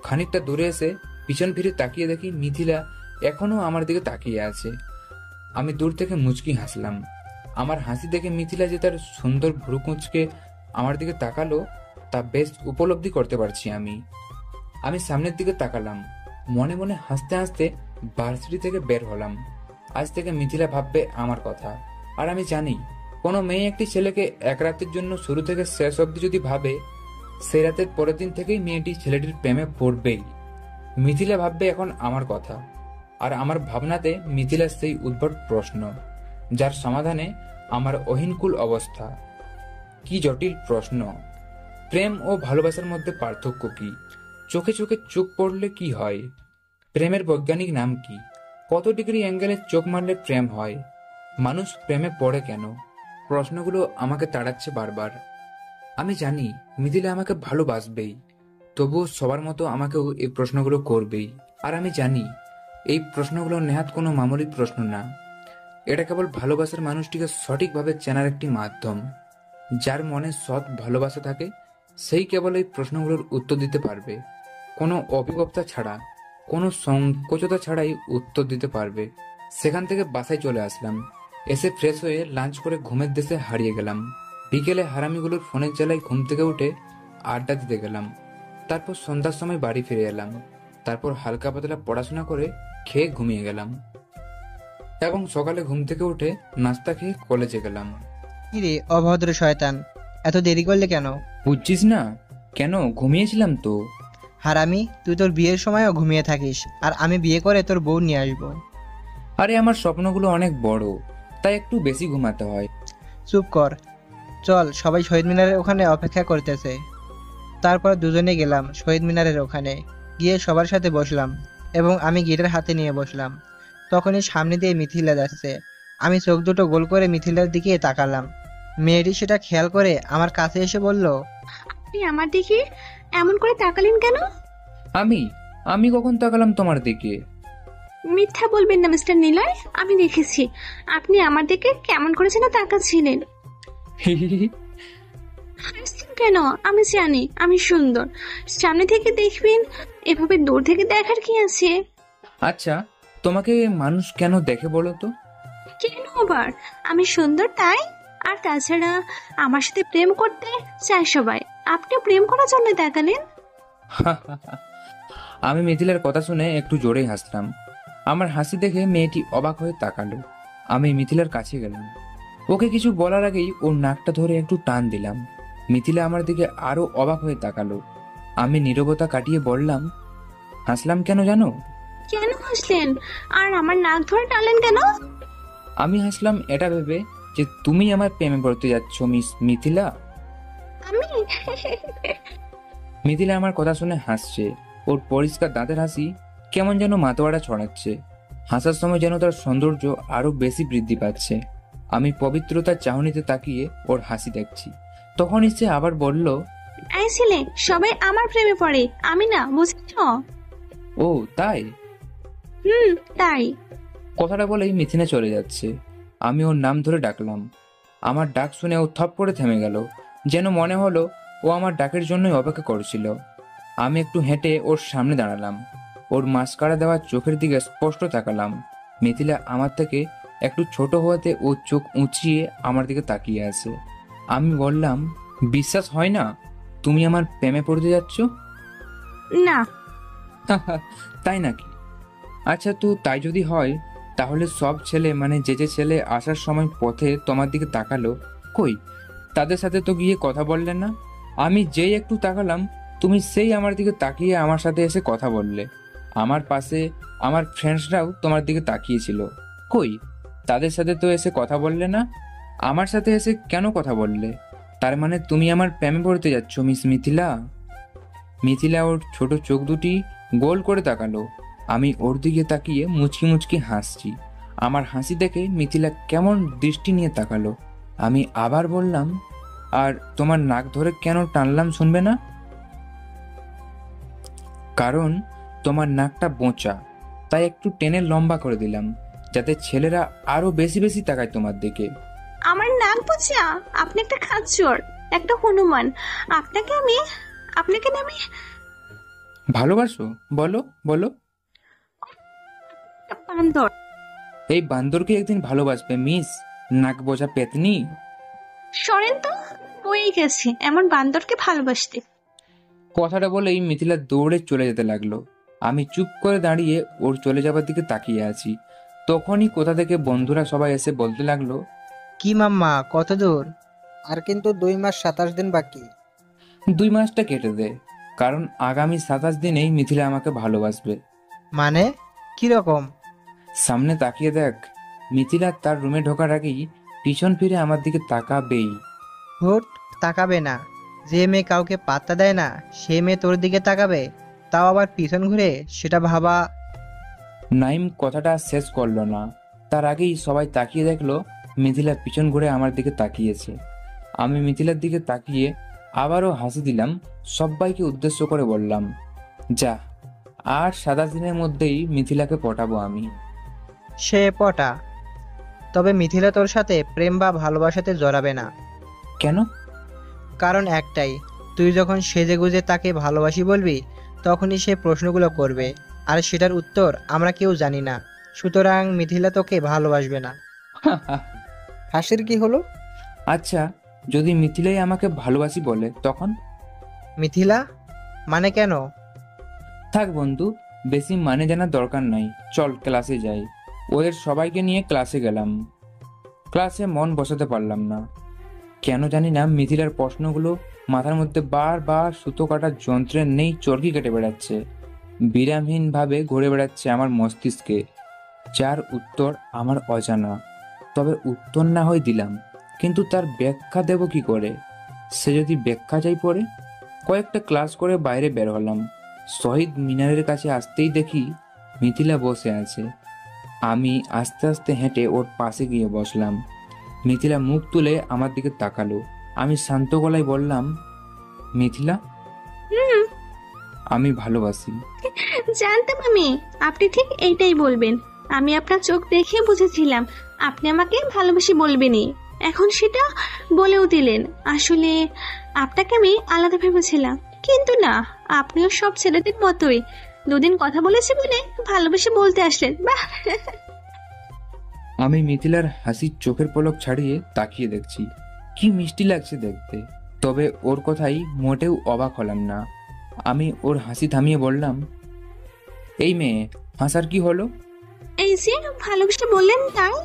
খানিকটা দূরে এসে পিছন ফিরে তাকিয়ে দেখি মিথিলা এখনো আমার দিকে তাকিয়ে আছে। আমি দূর থেকে মুচকি হাসলাম। আমার হাসি দেখে মিথিলা যে তার সুন্দর ভ্রু কুঁচকে আমার দিকে তাকালো তা বেশ উপলব্ধি করতে পারছি আমি সামনের দিকে তাকালাম, মনে মনে হাসতে হাসতে ভার্সিটি থেকে বের হলাম। আজ থেকে মিথিলা ভাববে আমার কথা। আর আমি জানি কোনো মেয়ে একটি ছেলেকে এক রাতের জন্য শুরু থেকে শেষ অবধি যদি ভাবে, সেই রাতের পরের দিন থেকেই মেয়েটি ছেলেটির প্রেমে পড়বেই। মিথিলা ভাববে এখন আমার কথা, আর আমার ভাবনাতে মিথিলার সেই উদ্ভট প্রশ্ন, যার সমাধানে আমার অহিনকুল অবস্থা। কি জটিল প্রশ্ন! প্রেম ও ভালোবাসার মধ্যে পার্থক্য কি? চোখে চোখে চোখ পড়লে কি হয়? প্রেমের বৈজ্ঞানিক নাম কি? কত ডিগ্রি অ্যাঙ্গেলে চোখ মারলে প্রেম হয়? মানুষ প্রেমে পড়ে কেন? প্রশ্নগুলো আমাকে তাড়াচ্ছে বারবার। আমি জানি মিথিলা আমাকে ভালোবাসবেই, তবুও সবার মতো আমাকেও এই প্রশ্নগুলো করবেই। আর আমি জানি এই প্রশ্নগুলো নেহাত কোনো মামুলি প্রশ্ন না, এটা কেবল ভালোবাসার মানুষটিকে সঠিকভাবে চেনার একটি মাধ্যম। যার মনে সৎ ভালোবাসা থাকে সেই কেবল এই প্রশ্নগুলোর উত্তর দিতে পারবে, কোনো অভিজ্ঞতা ছাড়া, কোনো সংকোচতা ছাড়াই উত্তর দিতে পারবে। সেখান থেকে বাসায় চলে আসলাম। এসে ফ্রেশ হয়ে লাঞ্চ করে ঘুমের দেশে হারিয়ে গেলাম। বিকেলে হারামিগুলোর ফোনের জ্বালায় ঘুম থেকে উঠে আড্ডা দিতে গেলাম। তারপর সন্ধ্যার সময় বাড়ি ফিরে এলাম। তারপর হালকা পাতলা পড়াশোনা করে খেয়ে ঘুমিয়ে গেলাম এবং সকালে ঘুম থেকে উঠে নাস্তা খেয়ে কলেজে গেলাম। কিরে অভদ্র শয়তান, এত দেরি করলে কেন? বুঝছিস না কেন? ঘুমিয়েছিলাম তো। হারামি, তুই তোর বিয়ের সময়ও ঘুমিয়ে থাকিস, আর আমি বিয়ে করে তোর বউ নিয়ে আসবো। আরে আমার স্বপ্নগুলো অনেক বড়, তাই একটু বেশি ঘুমাতে হয়। চুপ কর, চল সবাই শহীদ মিনারের ওখানে অপেক্ষা করতেছে। তারপর দুজনে গেলাম শহীদ মিনারের ওখানে, গিয়ে সবার সাথে বসলাম এবং আমি গিটার হাতে নিয়ে বসলাম। তখনই সামনে দিয়ে মিথিলা যাচ্ছে। আমি চোখ দুটো গোল করে মিথিলার দিকে তাকালাম। মেয়েটি সেটা খেয়াল করে আমার কাছে এসে বলল, আপনি আমার দিকে এমন করে তাকালেন কেন? আমি কখন তাকালাম তোমার দিকে? মিথ্যা বলবেন না মিস্টার নিলয়, আমি দেখেছি আপনি আমার দিকে কেমন করে যেন তাকাচ্ছিলেন। হাসছেন কেন? আমি জানি আমি সুন্দর, সামনে থেকে দেখবেন, এভাবে দূর থেকে দেখার কি আছে? আচ্ছা, তোমাকে মানুষ কেন দেখে বলো তো? কেন আবার? আমি সুন্দর তাই। আর তাছাড়া আমার সাথে প্রেম করতে চায় সবাই, আপনি প্রেম করার জন্য দেখালেন। আমি মিথিলার কথা শুনে একটু জোরেই হাসলাম। আমার হাসি দেখে মেয়েটি অবাক হয়ে তাকালো। আমি মিথিলার কাছে গেলাম। ওকে কিছু বলার আগেই ওর নাকটা ধরে একটু টান দিলাম। মিথিলা আমার দিকে আরো অবাক হয়ে তাকালো। আমি নীরবতা কাটিয়ে বললাম, হাসলাম কেন জানো? কেন হাসলেন? আর আমার নাক ধরে টানলেন কেন? আমি হাসলাম এটা ভেবে যে তুমি আমার প্রেমে পড়তে যাচ্ছ মিস মিথিলা। আমি মিথিলা আমার কথা শুনে হাসছে। ওর পরিষ্কার দাঁতের হাসি কেমন যেন মাতোয়ারা ছড়াচ্ছে। হাসার সময় যেন তার সৌন্দর্য আরো বেশি বৃদ্ধি পাচ্ছে। আমি পবিত্রতার চাহনিতে তাকিয়ে ওর হাসি দেখছি। তখনই সে আবার বলল, এই ছেলে সবাই আমার প্রেমে পড়ে, আমি না, বুঝেছ? ও তাই? তাই। কথাটা বলেই মিথিলা চলে যাচ্ছে। আমি ওর নাম ধরে ডাকলাম। আমার ডাক শুনে ও থপ করে থেমে গেল, যেন মনে হলো ও আমার ডাকের জন্যই অপেক্ষা করছিল। আমি একটু হেঁটে ওর সামনে দাঁড়ালাম। ওর মাস্কারা দেওয়া চোখের দিকে স্পষ্ট তাকালাম। মিথিলা আমার থেকে একটু ছোট হওয়াতে ও চোখ উঁচিয়ে আমার দিকে তাকিয়ে আছে। আমি বললাম, বিশ্বাস হয় না তুমি আমার প্রেমে পড়তে যাচ্ছ? না। তাই নাকি? আচ্ছা, তো তাই যদি হয় তাহলে সব ছেলে, মানে যে ছেলে আসার সময় পথে তোমার দিকে তাকালো, কই তাদের সাথে তো গিয়ে কথা বললে না? আমি যেই একটু তাকালাম তুমি সেই আমার দিকে তাকিয়ে আমার সাথে এসে কথা বললে। আমার পাশে আমার ফ্রেন্ডসরাও তোমার দিকে তাকিয়েছিল, কই তাদের সাথে তো এসে কথা বললে না? আমার সাথে এসে কেন কথা বললে? তার মানে তুমি আমার প্রেমে পড়তে যাচ্ছ মিস মিথিলা? মিথিলা ওর ছোট চোখ দুটি গোল করে তাকালো। আমি ওর দিকে তাকিয়ে মুচকি মুচকি হাসছি। আমার হাসি দেখে মিথিলা কেমন দৃষ্টি নিয়ে তাকালো। আমি আবার বললাম, আর তোমার নাক ধরে কেন টানলাম শুনবে না? কারণ তোমার নাকটা বোঁচা, তাই একটু টেনে লম্বা করে দিলাম, যাতে ছেলেরা আরো বেশি বেশি তাকায় তোমার দিকে। আমার নাক বোঝা? আপনি একটা খাচ্চর, একটা হনুমান। আপনাকে আমি ভালোবাসো? বলো বলো। বান্দর। এই বান্দরকে একদিন ভালোবাসবে মিস, নাক বোঝা পেতনি। সরেন তো, হয়েই গেছে এমন বান্দরকে ভালোবাসতে। কথাটা বলেই মিথিলা দৌড়ে চলে যেতে লাগলো। আমি চুপ করে দাঁড়িয়ে ওর চলে যাবার দিকে তাকিয়ে আছি। তখনই কোথা থেকে বন্ধুরা সবাই এসে বলতে লাগলো, কি মাম্মা, কত দূর? আর কিন্তু 2 মাস 27 দিন বাকি। 2 মাসটা কেটে দে, কারণ আগামী 27 দিনেই মিথিলা আমাকে ভালোবাসবে। মানে কিরকম? সামনে তাকিয়ে দেখ। মিথিলা তার রুমে ঢোকার আগেই পিছন ফিরে আমার দিকে তাকাবেই। হুট, তাকাবে না? যে মেয়ে কাউকে পাত্তা দেয় না সে মেয়ে তোর দিকে তাকাবে, তাও আবার পিছন ঘুরে? সেটা ভাবা। নাইম কথাটা শেষ করলো না, তার আগেই সবাই তাকিয়ে দেখলো মিথিলা পিছন ঘুরে আমার দিকে তাকিয়েছে। আমি মিথিলার দিকে তাকিয়ে আবারও হাসি দিলাম। সবাইকে উদ্দেশ্য করে বললাম, যা, আর 27 দিনের মধ্যেই মিথিলাকে পটাবো আমি। সে পটা, তবে মিথিলা তোর সাথে প্রেম বা ভালোবাসাতে জড়াবে না। কেন? কারণ একটাই, তুই যখন সেজে গুজে তাকে ভালোবাসি বলবি তখনই সে প্রশ্নগুলো করবে, আর সেটার উত্তর আমরা কেউ জানি না। সুতরাং মিথিলা তোকে ভালোবাসবে না। হাসির কি হলো? আচ্ছা, যদি মিথিলাই আমাকে ভালোবাসি বলে তখন? মিথিলা মানে কেন? থাক বন্ধু, বেশি মানে জানার দরকার নাই। চল ক্লাসে যাই। ওদের সবাইকে নিয়ে ক্লাসে গেলাম। ক্লাসে মন বসাতে পারলাম না। কেন জানি না মিথিলার প্রশ্নগুলো মাথার মধ্যে বারবার সুতো কাটার যন্ত্রের নেই চরকি কেটে বেড়াচ্ছে, বিরামহীন ভাবে ঘুরে বেড়াচ্ছে আমার মস্তিষ্কে, যার উত্তর আমার অজানা। তবে উত্তর না হয় দিলাম, কিন্তু তার ব্যাখ্যা দেব কি করে? সে যদি ব্যাখ্যা চাই পড়ে। কয়েকটা ক্লাস করে বাইরে বের হলাম। শহীদ মিনারের কাছে আসতেই দেখি মিথিলা বসে আছে। আমি আস্তে আস্তে হেঁটে ওর পাশে গিয়ে বসলাম। মিথিলা মুখ তুলে আমার দিকে তাকালো। আমি শান্ত গলায় বললাম, মিথিলা, আমি ভালোবাসি। জানতাম আমি আপনি ঠিক এইটাই বলবেন। আমি আপনার চোখ দেখে বুঝেছিলাম আপনি আমাকে ভালোবাসি বলবেনই। এখন সেটা বলেও দিলেন। আসলে আপনাকে আমি আলাদা ভেবেছিলাম, কিন্তু না, আপনিও সব ছেলেদের মতোই 2 দিন কথা বলেছি বলে ভালোবেসে বলতে আসলেন। বাহ! আমি মিথিলার হাসির চোখের পলক ছাড়িয়ে তাকিয়ে দেখছি। কি মিষ্টি লাগছে দেখতে। তবে ওর কথাই মোটেও অবাক হলাম না। আমি ওর হাসি থামিয়ে বললাম, এই মেয়ে, হাসার কি হলো? এই যে ভালোবেসে বললেন তাই।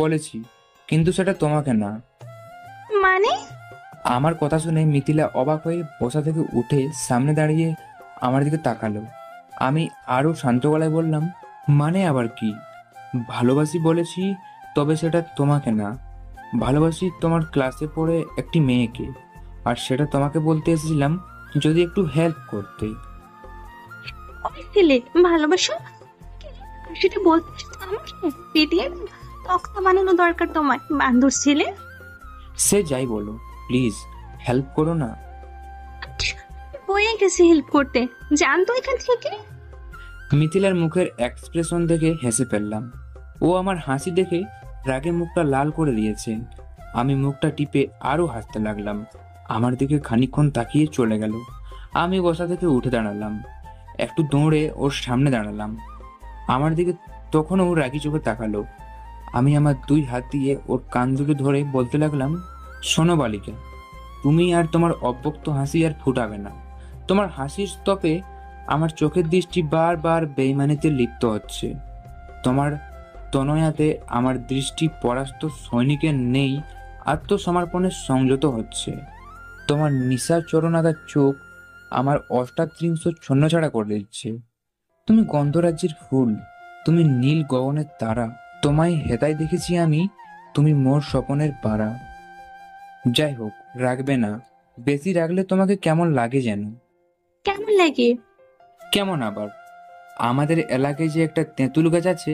বলেছি, কিন্তু সেটা তোমাকে না। মানে? আমার কথা শুনে মিথিলা অবাক হয়ে বসা থেকে উঠে সামনে দাঁড়িয়ে আমার দিকে তাকালো। আমি আরো শান্ত গলায় বললাম, মানে আবার কি? ভালোবাসি বলেছি, তবে সেটা তোমাকে না। ভালোবাসি তোমার ক্লাসে পড়ে একটি মেয়েকে, আর সেটা তোমাকে বলতে এসেছিলাম যদি একটু হেল্প করতে। ওই ছেলে ভালোবাসো, সেটা বলতে আমাকে পেটিয়ে তক্তা বানানো দরকার তোমার, বান্ধব ছেলে। সে যাই বলো, প্লিজ হেল্প করো না। হয়ে গেছে হেল্প করতে, জানতো এখান থেকে। মিথিলার মুখের এক্সপ্রেশন দেখে হেসে ফেললাম। ও আমার হাসি দেখে রাগে মুখটা লাল করে দিয়েছে। আমি মুখটা টিপে আরো হাসতে লাগলাম। আমার দিকে খানিকক্ষণ তাকিয়ে চলে গেল। আমি বসা থেকে উঠে দাঁড়ালাম। একটু দৌড়ে ওর সামনে দাঁড়ালাম। আমার দিকে তখনও রাগি চোখে তাকালো। আমি আমার 2 হাত দিয়ে ওর কান দুটো ধরে বলতে লাগলাম, শোনো বালিকা, তুমি আর তোমার অব্যক্ত হাসি আর ফুটাবে না। তোমার হাসির স্তপে আমার চোখের দৃষ্টি বারবার বেইমানিতে লিপ্ত হচ্ছে। তোমার তনয়াতে আমার দৃষ্টি পরাস্ত সৈনিকের নেই আত্মসমর্পণের সংযত হচ্ছে। তোমার নিশার চরণাদার চোখ আমার অষ্টাত্রিংশ ছন্নছাড়া করে দিচ্ছে। তুমি গন্ধরাজ্যের ফুল, তুমি নীল গগনের তারা। তোমায় হেতায় দেখেছি আমি, তুমি মোর স্বপনের পাড়া। যাই হোক, রাখবে না। বেশি রাখলে তোমাকে কেমন লাগে যেন। কেমন লাগে? কেমন আবার? আমাদের এলাকায় যে একটা তেঁতুল গাছ আছে,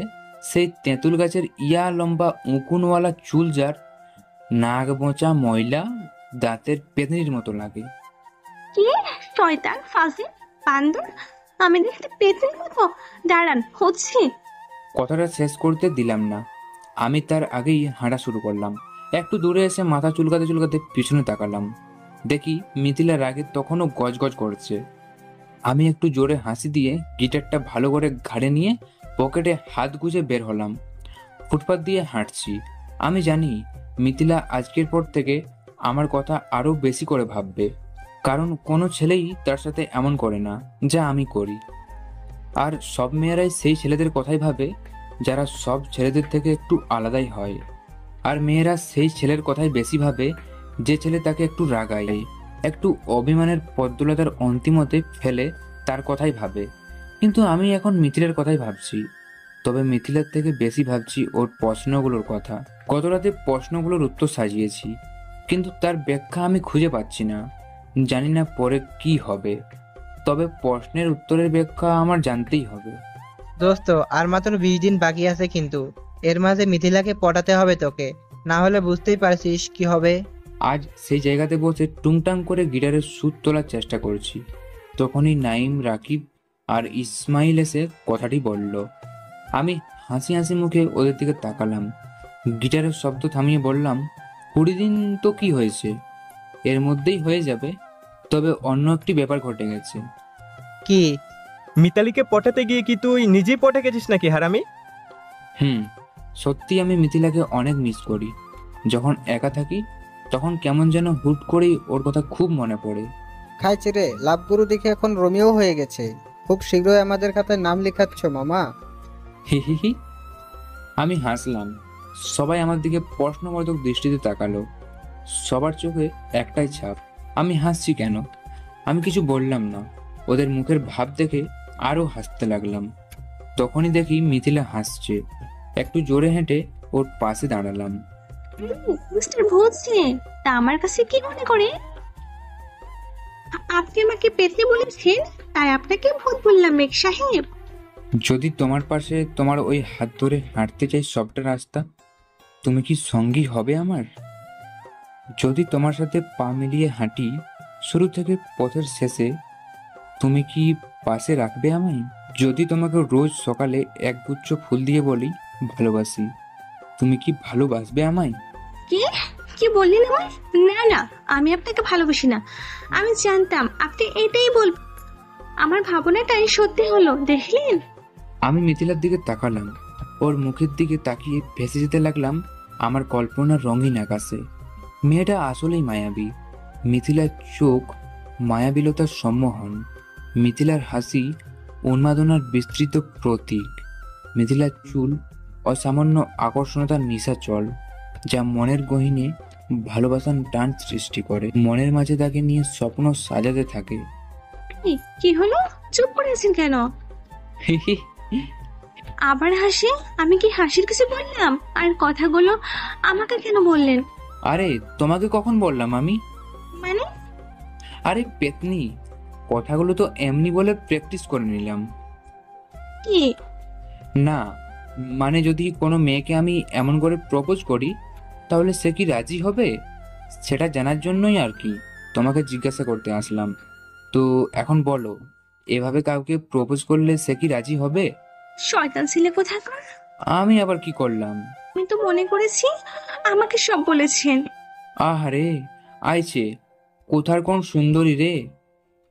সেই তেঁতুল গাছের ইয়া লম্বা উকুনওয়ালা চুল, যার নাক বোঁচা ময়লা, দাঁতের পেতনির মতো লাগে। কি শয়তান, ফাজিল, বান্দর! আমি দেখতে পেতের মতো? দাঁড়ান, হচ্ছে। কথাটা শেষ করতে দিলাম না। আমি তার আগেই হাঁটা শুরু করলাম। একটু দূরে এসে মাথা চুলকাতে চুলকাতে পিছনে তাকালাম। দেখি মিথিলা রাগে তখনও গজগজ করছে। আমি একটু জোরে হাসি দিয়ে গিটারটা ভালো করে ঘাড়ে নিয়ে পকেটে হাত গুজে বের হলাম। ফুটপাত দিয়ে হাঁটছি। আমি জানি মিথিলা আজকের পর থেকে আমার কথা আরো বেশি করে ভাববে, কারণ কোনো ছেলেই তার সাথে এমন করে না যা আমি করি। আর সব মেয়েরাই সেই ছেলেদের কথাই ভাবে যারা সব ছেলেদের থেকে একটু আলাদাই হয়। আর মেয়েরা সেই ছেলের কথাই বেশি ভাবে যে ছেলে তাকে একটু রাগায়, একটু অভিমানের পদ্মলতার অন্তিমতে ফেলে তার কথাই ভাবে। কিন্তু আমি এখন মিথিলার কথাই ভাবছি, তবে মিথিলার থেকে বেশি ভাবছি ওর প্রশ্নগুলোর কথা। গত রাতে প্রশ্নগুলোর উত্তর সাজিয়েছি, কিন্তু তার ব্যাখ্যা আমি খুঁজে পাচ্ছি না। জানি না পরে কি হবে, তবে প্রশ্নের উত্তরের ব্যাখ্যা আমার জানতেই হবে। দোস্ত, আর মাত্র 20 দিন বাকি আছে, কিন্তু এর মাঝে মিথিলাকে পটাতে হবে তোকে, না হলে বুঝতেই পারছিস কি হবে। আজ সেই জায়গাতে বসে টুংটাং করে গিটারের সুর তোলার চেষ্টা করছি, তখনই নাইম, রাকিব আর ইসমাইল এসে কথাটি বলল। আমি হাসি হাসি মুখে ওদের দিকে তাকালাম, গিটারের শব্দ থামিয়ে বললাম, 20 দিন তো কি হয়েছে, এর মধ্যেই হয়ে যাবে। তবে অন্য একটি ব্যাপার ঘটে গেছে। কি? মিতালিকে পটাতে গিয়ে কি তুই নিজেই পটে গেছিস নাকি হারামি? সত্যি আমি মিথিলাকে অনেক মিস করি। যখন একা থাকি তখন কেমন যেন হুট করেই ওর কথা খুব মনে পড়ে। খাইছে রে, লাভগুরু দেখে এখন রোমিও হয়ে গেছে। খুব শীঘ্রই আমাদের খাতায় নাম লেখাচ্ছ মামা। হি হি হি। আমি হাসলাম। সবাই আমার দিকে প্রশ্নবোধক দৃষ্টিতে তাকালো। সবার চোখে একটাই ছাপ, আমি হাসছি কেন। আমি কিছু বললাম না। ওদের মুখের ভাব দেখে আরো হাসতে লাগলাম। তখনই দেখি মিথিলা হাসছে। একটু জোরে হেঁটে ওর পাশে দাঁড়ালাম। মিস্টার ভূত সিং, তা আমার কাছে কি মনে করে? আপনি আমাকে পেতে বলেছেন, তাই আপনাকে ভূত বললাম মেঘ সাহেব। যদি তোমার পাশে তোমার ওই হাত ধরে হাঁটতে চাই সবটা রাস্তা, তুমি কি সঙ্গী হবে আমার? যদি তোমার সাথে পা মিলিয়ে হাঁটি শুরু থেকে পথের শেষে, তুমি কি পাশে রাখবে আমায়? যদি তোমাকে রোজ সকালে একগুচ্ছ ফুল দিয়ে বলি ভালোবাসি, তুমি কি ভালোবাসবে আমায়? কি কি বললেন আমায়? না না, আমি আপনাকে ভালোবাসি না। আমি জানতাম আপনি এটাই বলবেন। আমার ভাবনাটাই সত্যি হলো, দেখলেন? আমি মিথিলার দিকে তাকালাম। ওর মুখের দিকে তাকিয়ে ভেসে যেতে লাগলাম আমার কল্পনার রঙিন আকাশে। মেয়েটা আসলেই মায়াবী। মিথিলার চোখ মায়াবিলতার সম্মোহন, মিথিলার হাসি উন্মাদনার বিস্তৃত প্রতীক, মিথিলার চুল অসামান্য আকর্ষণতার নিশাচল, যা মনের গহীনে ভালোবাসার টান সৃষ্টি করে, মনের মাঝে তাকে নিয়ে স্বপ্ন সাজাতে থাকে। কি হলো, চুপ করে আছেন কেন? আবার হাসি? আমি কি হাসির কিছু বললাম? আর কথাগুলো আমাকে কেন বললেন? আরে তোমাকে কখন বললাম আমি? মানে? আরে পেতনি, কথাগুলো তো এমনি বলে প্র্যাকটিস করে নিলাম। কি? না মানে, যদি কোনো মেয়েকে আমি এমন করে প্রপোজ করি তাহলে সে কি রাজি হবে সেটা জানার জন্যই আর কি তোমাকে জিজ্ঞাসা করতে আসলাম। তো এখন বলো, এভাবে কাউকে প্রপোজ করলে সে কি রাজি হবে? শয়তান ছেলে কোথাকার! আমি আবার কি করলাম? আমি তো মনে করেছি আমাকে সব বলেছেন। আহারে আইছে, কোথার কোন সুন্দরী রে।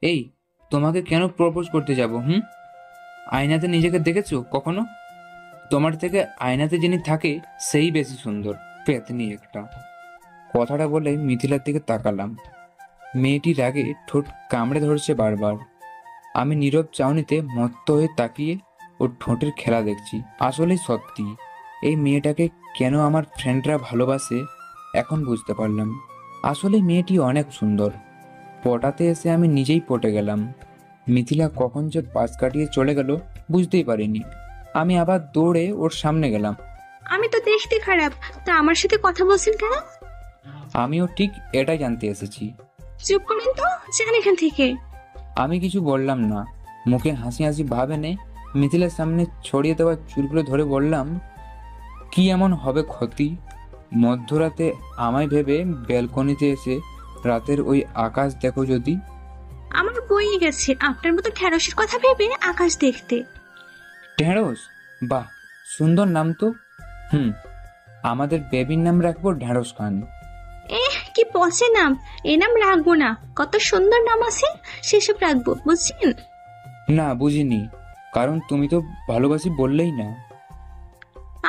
এই, তোমাকে কেন প্রপোজ করতে যাব? আয়নাতে নিজেকে দেখেছো কখনো? তোমার থেকে আয়নাতে যিনি থাকে সেই বেশি সুন্দর, পেতনি একটা। কথাটা বলে মিথিলার দিকে তাকালাম। মেয়েটি রাগে ঠোঁট কামড়ে ধরছে বারবার। আমি নীরব চাউনিতে মত্ত হয়ে তাকিয়ে ওর ঠোঁটের খেলা দেখছি। আসলেই সত্যি, এই মেয়েটাকে কেন আমার ফ্রেন্ডরা ভালোবাসে এখন বুঝতে পারলাম। আসলে মেয়েটি অনেক সুন্দর। পটাতে এসে আমি নিজেই পটে গেলাম। মিথিলা কখন যে পাশ কাটিয়ে চলে গেল বুঝতেই পারিনি। আমি আবার দৌড়ে ওর সামনে গেলাম। আমি তো দেখতে খারাপ, তা আমার সাথে কথা বলছেন কেন? আমিও ঠিক এটাই জানতে এসেছি। চুপ করেন তো, যান এখান থেকে। আমি কিছু বললাম না। মুখে হাসি হাসি ভাব এনে মিথিলার সামনে ছড়িয়ে দেওয়া চুলগুলো ধরে বললাম, কি এমন হবে ক্ষতি মধ্যরাতে আমায় ভেবে ব্যালকনিতে এসে রাতের ওই আকাশ দেখো যদি। আমার বই গেছে আপনার মতো ঢেঁড়সের কথা ভেবে আকাশ দেখতে। ঢেঁড়স? বাহ, সুন্দর নাম তো। আমাদের বেবির নাম রাখবো ঢেঁড়স খান। কি পচে নাম! এ নাম রাখবো না, কত সুন্দর নাম আছে সেসব রাখবো, বুঝছেন? না বুঝিনি, কারণ তুমি তো ভালোবাসি বললেই না।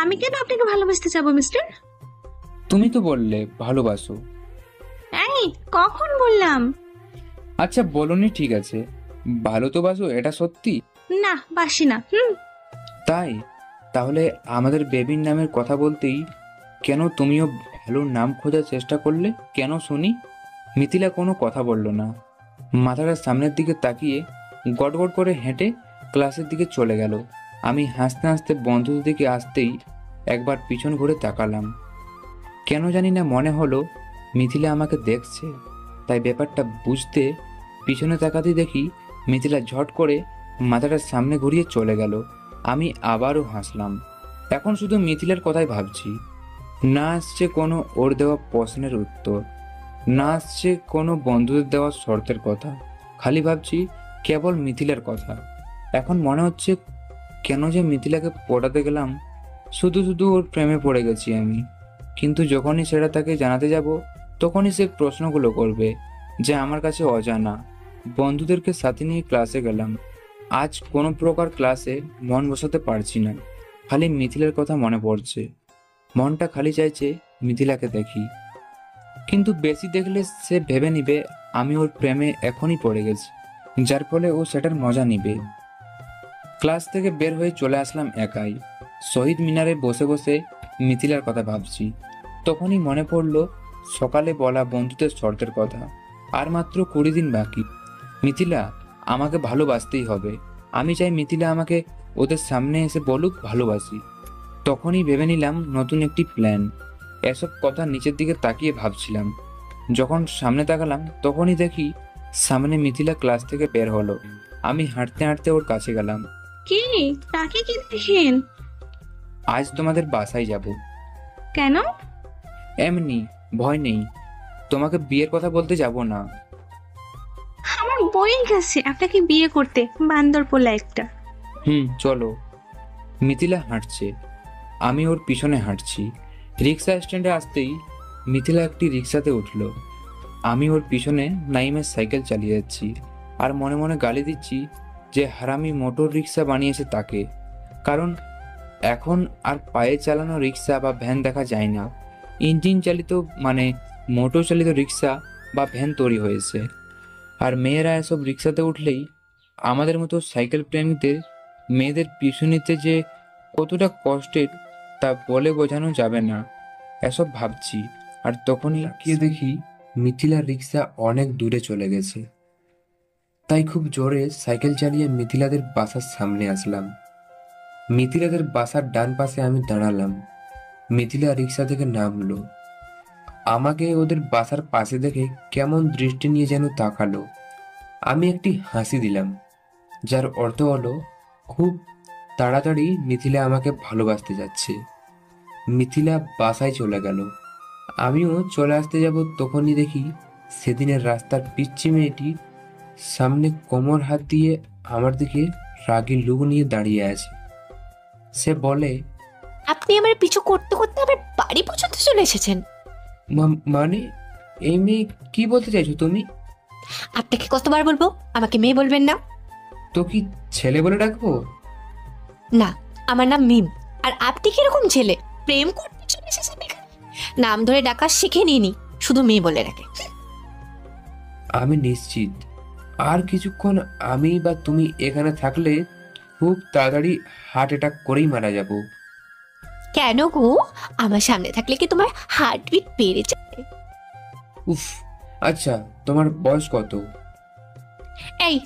আমি কেন আপনাকে ভালোবাসতে যাবো মিস্টার? তুমি তো বললে ভালোবাসো। এই কখন বললাম? আচ্ছা বলনি, ঠিক আছে, ভালো তো বাসো, এটা সত্যি? না, বাসি না। তাই? তাহলে আমাদের বেবির নামের কথা বলতেই কেন তুমিও ভালোর নাম খোঁজার চেষ্টা করলে? কেন শুনি? মিথিলা কোনো কথা বলল না, মাথাটা সামনের দিকে তাকিয়ে গটগট করে হেঁটে ক্লাসের দিকে চলে গেল। আমি হাসতে হাসতে বন্ধুদের দিকে আসতেই একবার পিছন ঘুরে তাকালাম। কেন জানি না মনে হলো মিথিলা আমাকে দেখছে। তাই ব্যাপারটা বুঝতে পিছনে তাকাতেই দেখি মিথিলা ঝট করে মাথাটা সামনে ঘুরিয়ে চলে গেল। আমি আবারও হাসলাম। এখন শুধু মিথিলার কথাই ভাবছি। না আসছে কোনো ওর দেওয়া প্রশ্নের উত্তর, না আসছে কোনো বন্ধুদের দেওয়া শর্তের কথা, খালি ভাবছি কেবল মিথিলার কথা। এখন মনে হচ্ছে কেন যে মিথিলাকে পটাতে গেলাম, শুধু শুধু ওর প্রেমে পড়ে গেছি আমি। কিন্তু যখনই সেটা তাকে জানাতে যাব তখনই সে প্রশ্নগুলো করবে যে আমার কাছে অজানা। বন্ধুদেরকে সাথে নিয়ে ক্লাসে গেলাম, আজ কোনো প্রকার ক্লাসে মন বসাতে পারছি না, খালি মিথিলার কথা মনে পড়ছে। মনটা খালি চাইছে মিথিলাকে দেখি, কিন্তু বেশি দেখলে সে ভেবে নিবে আমি ওর প্রেমে এখনই পড়ে গেছি, যার ফলে ও সেটার মজা নিবে। ক্লাস থেকে বের হয়ে চলে আসলাম একাই। শহীদ মিনারে বসে বসে মিথিলার কথা ভাবছি। তখনই মনে পড়লো সকালে বলা বন্ধুদের শর্তের কথা। আর মাত্র 20 দিন বাকি। মিথিলা আমাকে ভালোবাসতেই হবে। আমি চাই মিথিলা আমাকে ওদের সামনে এসে বলুক ভালোবাসি। তখনই ভেবে নিলাম নতুন একটি প্ল্যান। এসব কথা নিচের দিকে তাকিয়ে ভাবছিলাম। যখন সামনে তাকালাম তখনই দেখি সামনে মিথিলা ক্লাস থেকে বের হলো। আমি হাঁটতে হাঁটতে ওর কাছে গেলাম। কি? কাকে কি দেখেন? আজ তোমাদের বাসায় যাব। কেন? এমনি, ভয় নেই। তোমাকে বিয়ের কথা বলতে যাব না। আমার বইয়ের কাছে আপনাকে বিয়ে করতে, বান্দর পোলা একটা। চলো। মিথিলা হাঁটছে, আমি ওর পিছনে হাঁটছি। রিক্সা স্ট্যান্ডে আসতেই মিথিলা একটি রিক্সাতে উঠল। আমি ওর পিছনে নাইমের সাইকেল চালিয়ে যাচ্ছি আর মনে মনে গালি দিচ্ছি যে হারামি মোটর রিক্সা বানিয়েছে তাকে। কারণ এখন আর পায়ে চালানো রিক্সা বা ভ্যান দেখা যায় না, ইঞ্জিন চালিত মানে মোটর চালিত রিক্সা বা ভ্যান তৈরি হয়েছে। আর মেয়েরা এসব রিক্সাতে উঠলেই আমাদের মতো সাইকেল প্রেমীদের মেয়েদের পিছু নিতে যে কতটা কষ্টের তা বলে বোঝানো যাবে না। এসব ভাবছি আর তখনই তাকিয়ে দেখি মিথিলার রিক্সা অনেক দূরে চলে গেছে। তাই খুব জোরে সাইকেল চালিয়ে মিথিলাদের বাসার সামনে আসলাম। মিথিলাদের বাসার ডান পাশে আমি দাঁড়ালাম। মিথিলা রিক্সা থেকে নামলো। আমাকে ওদের বাসার পাশে দেখে কেমন দৃষ্টি নিয়ে যেন তাকালো। আমি একটি হাসি দিলাম, যার অর্থ হলো খুব তাড়াতাড়ি মিথিলা আমাকে ভালোবাসতে যাচ্ছে। মিথিলা বাসায় চলে গেল। আমিও চলে আসতে যাব, তখনই দেখি সেদিনের রাস্তার পিচ্চি মেয়েটি সামনে কোমর হাত দিয়ে আমার দিকে রাগী লুক নিয়ে দাঁড়িয়ে আছে। সে বলে, আপনি আমার পিছু করতে করতে আমার বাড়ি পর্যন্ত চলে এসেছেন। মানে এই মেয়ে কি বলতে চাইছো তুমি? আপনাকে কতবার বলবো আমাকে মেয়ে বলবেন না? তো কি ছেলে বলে ডাকবো? না, আমার নাম মিম। আর আপনি কিরকম ছেলে, প্রেম করতে চলে এসেছেন এখানে? নাম ধরে ডাকা শিখে নিনি, শুধু মেয়ে বলে ডাকে। আমি নিশ্চিত আর কিছুক্ষণ আমি বা তুমি এখানে থাকলে খুব তাড়াতাড়ি হার্ট অ্যাটাক করেই মারা যাব। কেন গো, আমার সামনে থাকলে কি তোমার হার্টবিট বেড়ে যায়? উফ, আচ্ছা তোমার বয়স কত? এই,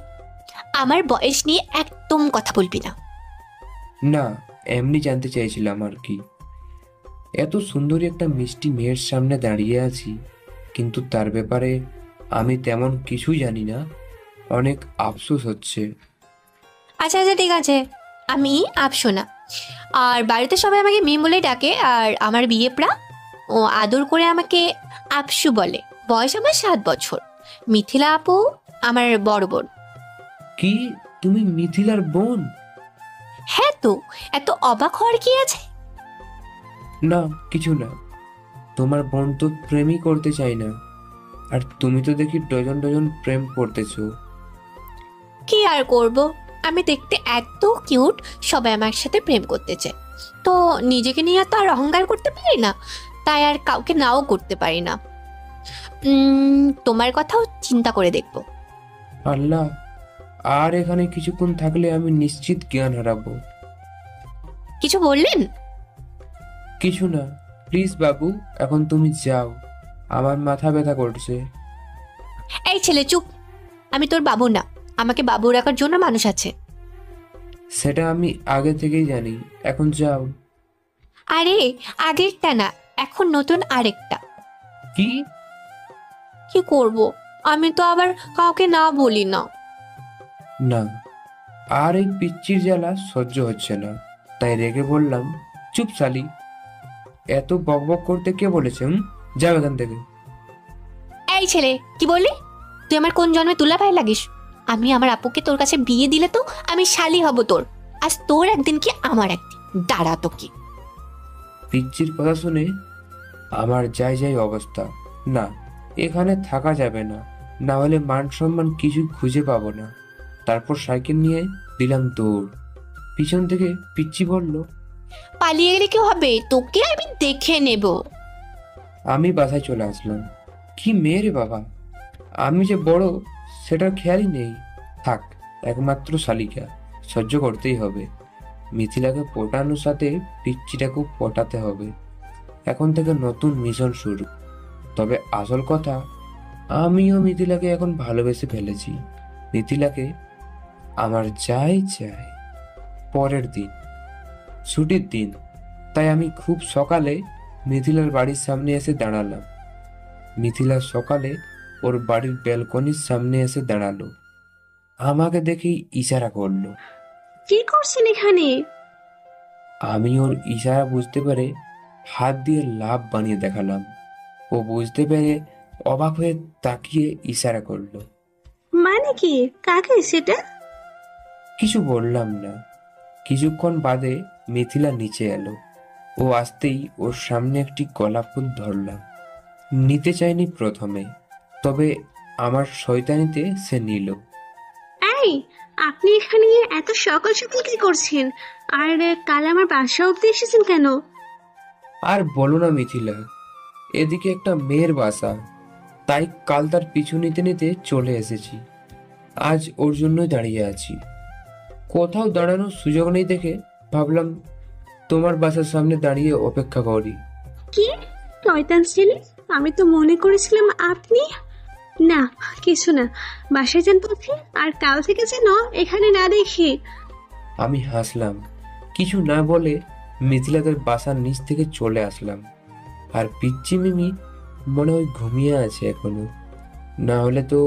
আমার বয়স নিয়ে একদম কথা বলবি না। না, এমনি জানতে চাইছিলাম আর কি। এত সুন্দরী একটা মিষ্টি মেয়ের সামনে দাঁড়িয়ে আছি, কিন্তু তার ব্যাপারে আমি তেমন কিছুই জানি না। অনেক আফসোস হচ্ছে। আচ্ছা আচ্ছা ঠিক আছে, আমি আফসোনা। আর বাড়িতে সবাই আমাকে মেয়ে বলে ডাকে, আর আমার বিয়ে প্রা ও আদর করে আমাকে আপসু বলে। বয়স আমার 7 বছর। মিথিলা আপু আমার বড় বোন। কি, তুমি মিথিলার বোন? হ্যাঁ তো, এত অবাক হওয়ার কি আছে? না, কিছু না। তোমার বোন তো প্রেমই করতে চাই না, আর তুমি তো দেখি ডজন ডজন প্রেম করতেছো। কি আর করব, আমি দেখতে এত কিউট, সবাই আমার সাথে প্রেম করতে চায়, তো নিজেকে নিয়ে তো আর অহংকার করতে পারি না। তাই আর কাউকে নাও করতে পারি না। তোমার কথাও চিন্তা করে দেখবো। আল্লাহ, আর এখানে কিছুক্ষণ থাকলে আমি নিশ্চিত জ্ঞান হারাবো। কিছু বললেন? কিছু না, প্লিজ বাবু, এখন তুমি যাও, আমার মাথা ব্যথা করছে। এই ছেলে চুপ, আমি তোর বাবু না, আমাকে বাবু রাখার জন্য মানুষ আছে। সেটা আমি আগে থেকেই জানি, এখন যাও। আরে আগেরটা না, এখন নতুন আরেকটা। কি? কি করব, আমি তো আবার কাউকে না বলি না। না, আর এই পিচ্চির জ্বালা সহ্য হচ্ছে না, তাই রেগে বললাম, চুপ শালি, এত বকবক করতে কে বলেছে? যাও এখান থেকে। এই ছেলে, কি বললি? তুই আমার কোন জন্মে তুলা ভাই লাগিস? আমি আমার আপুকে তোর কাছে বিয়ে দিলে তো আমি শালি হব তোর। আজ তোর একদিন কি আমার একদিন, দাঁড়া তো কি। পিচ্চির কথা শুনে আমার যাই যাই অবস্থা। না, এখানে থাকা যাবে না, না হলে মান সম্মান কিছু খুঁজে পাবো না। তারপর সাইকেল নিয়ে দিলাম দৌড়। পিছন থেকে পিচ্চি বলল, পালিয়ে গেলে কি হবে, তোকে আমি দেখে নেব। আমি বাসায় চলে আসলাম। কি মেয়ে রে বাবা, আমি যে বড় সেটার খেয়ালই নেই। থাক, একমাত্র শালিকা, সহ্য করতেই হবে। মিথিলাকে পটানোর সাথে পিচ্চিটাকেও পটাতে হবে। এখন থেকে নতুন মিশন শুরু। তবে আসল কথা, আমিও মিথিলাকে এখন ভালোবেসে ফেলেছি। মিথিলাকে আমার যাই চাই। পরের দিন ছুটির দিন, তাই আমি খুব সকালে মিথিলার বাড়ির সামনে এসে দাঁড়ালাম। মিথিলা সকালে ওর বাড়ির ব্যালকনির সামনে এসে দাঁড়ালো। আমাকে দেখেই ইশারা করলো। কি করছেন এখানে? আমি ওর ইশারা বুঝতে পেরে হাত দিয়ে লাভ বানিয়ে দেখালাম। ও বুঝতে পেরে অবাক হয়ে তাকিয়ে ইশারা করলো। মানে কি? কাকে সেটা? কিছু বললাম না। কিছুক্ষণ বাদে মিথিলা নিচে এলো। ও আসতেই ওর সামনে একটি গোলাপ ফুল ধরলাম। নিতে চাইনি প্রথমে, তবে আমার শয়তানিতে সে নিল। এই, আপনি এখানে এত সকাল সকাল কি করছেন? আর কাল আমার বাসা অব্দি এসেছেন কেন? আর বলো না মিথিলা, এদিকে একটা মেয়ের বাসা, তাই কাল তার পিছু নিতে নিতে চলে এসেছি। আজ ওর জন্যই দাঁড়িয়ে আছি। কোথাও দাঁড়ানোর সুযোগ নেই দেখে ভাবলাম তোমার বাসার সামনে দাঁড়িয়ে অপেক্ষা করি। কি শয়তান ছেলে, আমি তো মনে করেছিলাম আপনি। না, কিছু না, বাসায় যান বলছি, আর কাল থেকে যেন এখানে না দেখি। আমি হাসলাম। কিছু না বলে মিথিলা তার বাসার নিচ থেকে চলে আসলাম। আর পিচ্চি মিমি মনে হয় ঘুমিয়ে আছে এখনো, না হলে তো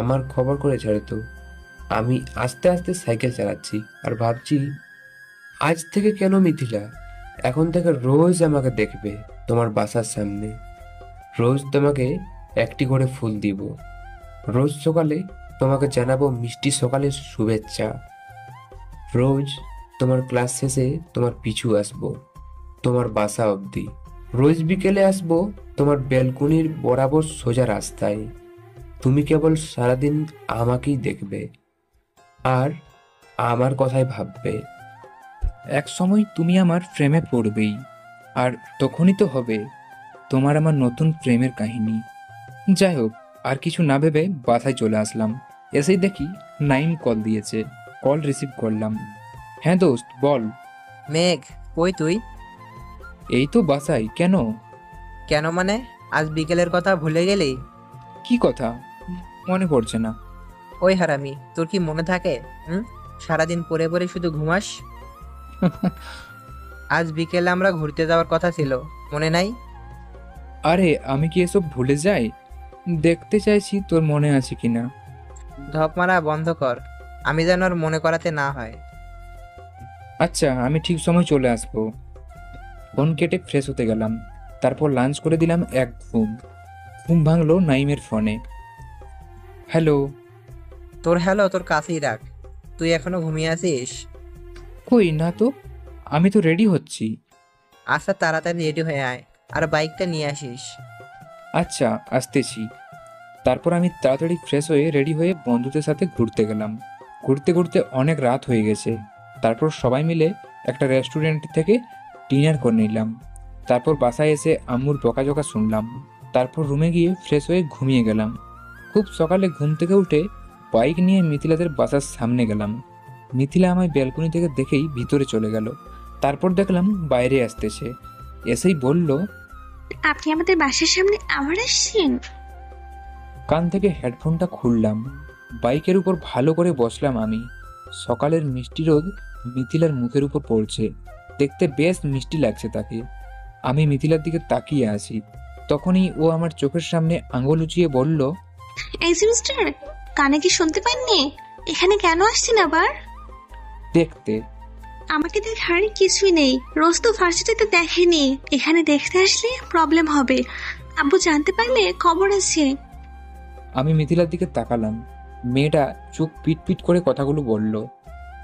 আমার খবর করে ছাড়তো। আমি আস্তে আস্তে সাইকেল চালাচ্ছি আর ভাবছি, আজ থেকে কেন মিথিলা, এখন থেকে রোজ আমাকে দেখবে তোমার বাসার সামনে। রোজ তোমাকে একটি করে ফুল দিব। রোজ সকালে তোমাকে জানাবো মিষ্টি সকালের শুভেচ্ছা। রোজ তোমার ক্লাস শেষে তোমার পিছু আসবো তোমার বাসা অবধি। রোজ বিকেলে আসবো তোমার ব্যালকনির বরাবর সোজা রাস্তায়। তুমি কেবল সারাদিন আমাকেই দেখবে আর আমার কথাই ভাববে। এক সময় তুমি আমার প্রেমে পড়বেই, আর তখনই তো হবে তোমার আমার নতুন প্রেমের কাহিনী। যাই হোক, আর কিছু না ভেবে বাসায় চলে আসলাম। এসেই দেখি নাইম কল দিয়েছে। কল রিসিভ করলাম। হ্যাঁ দোস্ত, বল। মেঘ, কই তুই? এই তো বাসায়। কেন? কেন মানে, আজ বিকেলের কথা ভুলে গেলি? কি কথা? মনে পড়ছে না। ওই হারামি, তোর কি মনে থাকে? সারাদিন পরে পরে শুধু ঘুমাস। আজ বিকেলে আমরা ঘুরতে যাওয়ার কথা ছিল, মনে নাই? আরে আমি কি এসব ভুলে যাই? দেখতে চাইছি তোর মনে আছে কিনা। ধপ মারা বন্ধ কর, আমি যেন আর মনে করাতে না হয়। আচ্ছা, আমি ঠিক সময় চলে আসবো। ফোন কেটে ফ্রেশ হতে গেলাম। তারপর লাঞ্চ করে দিলাম এক ঘুম। ঘুম ভাঙলো নাইমের ফোনে। হ্যালো। তোর হ্যালো তোর কাছেই রাখ, তুই এখনো ঘুমিয়ে আছিস? কই না তো, আমি তো রেডি হচ্ছি। আচ্ছা তাড়াতাড়ি রেডি হয়ে আয়, আর বাইকটা নিয়ে আসিস। আচ্ছা, আসতেছি। তারপর আমি তাড়াতাড়ি ফ্রেশ হয়ে রেডি হয়ে বন্ধুদের সাথে ঘুরতে গেলাম। ঘুরতে ঘুরতে অনেক রাত হয়ে গেছে। তারপর সবাই মিলে একটা রেস্টুরেন্ট থেকে ডিনার করে নিলাম। তারপর বাসায় এসে আম্মুর বকাঝকা শুনলাম। তারপর রুমে গিয়ে ফ্রেশ হয়ে ঘুমিয়ে গেলাম। খুব সকালে ঘুম থেকে উঠে বাইক নিয়ে মিথিলাদের বাসার সামনে গেলাম। মিথিলা আমায় ব্যালকনি থেকে দেখেই ভিতরে চলে গেল। তারপর দেখলাম বাইরে আসতেছে, এসেই বলল, আপনি আমাদের বাসার সামনে আবার আসছেন? কান থেকে হেডফোনটা খুললাম, বাইকের উপর ভালো করে বসলাম আমি। সকালের মিষ্টি রোদ মিথিলার মুখের উপর পড়ছে, দেখতে বেশ মিষ্টি লাগছে তাকে। আমি মিথিলার দিকে তাকিয়ে আছি, তখনই ও আমার চোখের সামনে আঙুল উঁচিয়ে বলল, এই মিস্টার, কানে কি শুনতে পাননি? এখানে কেন আসছেন আবার? দেখতে। আমাকে দেখার কিছুই নেই, রোজ তো ভার্সিটিতে দেখেনি, এখানে দেখতে আসলে প্রবলেম হবে, আব্বু জানতে পারলে খবর আছে। আমি মিথিলার দিকে তাকালাম। মেয়েটা চোখ পিট পিট করে কথাগুলো বলল।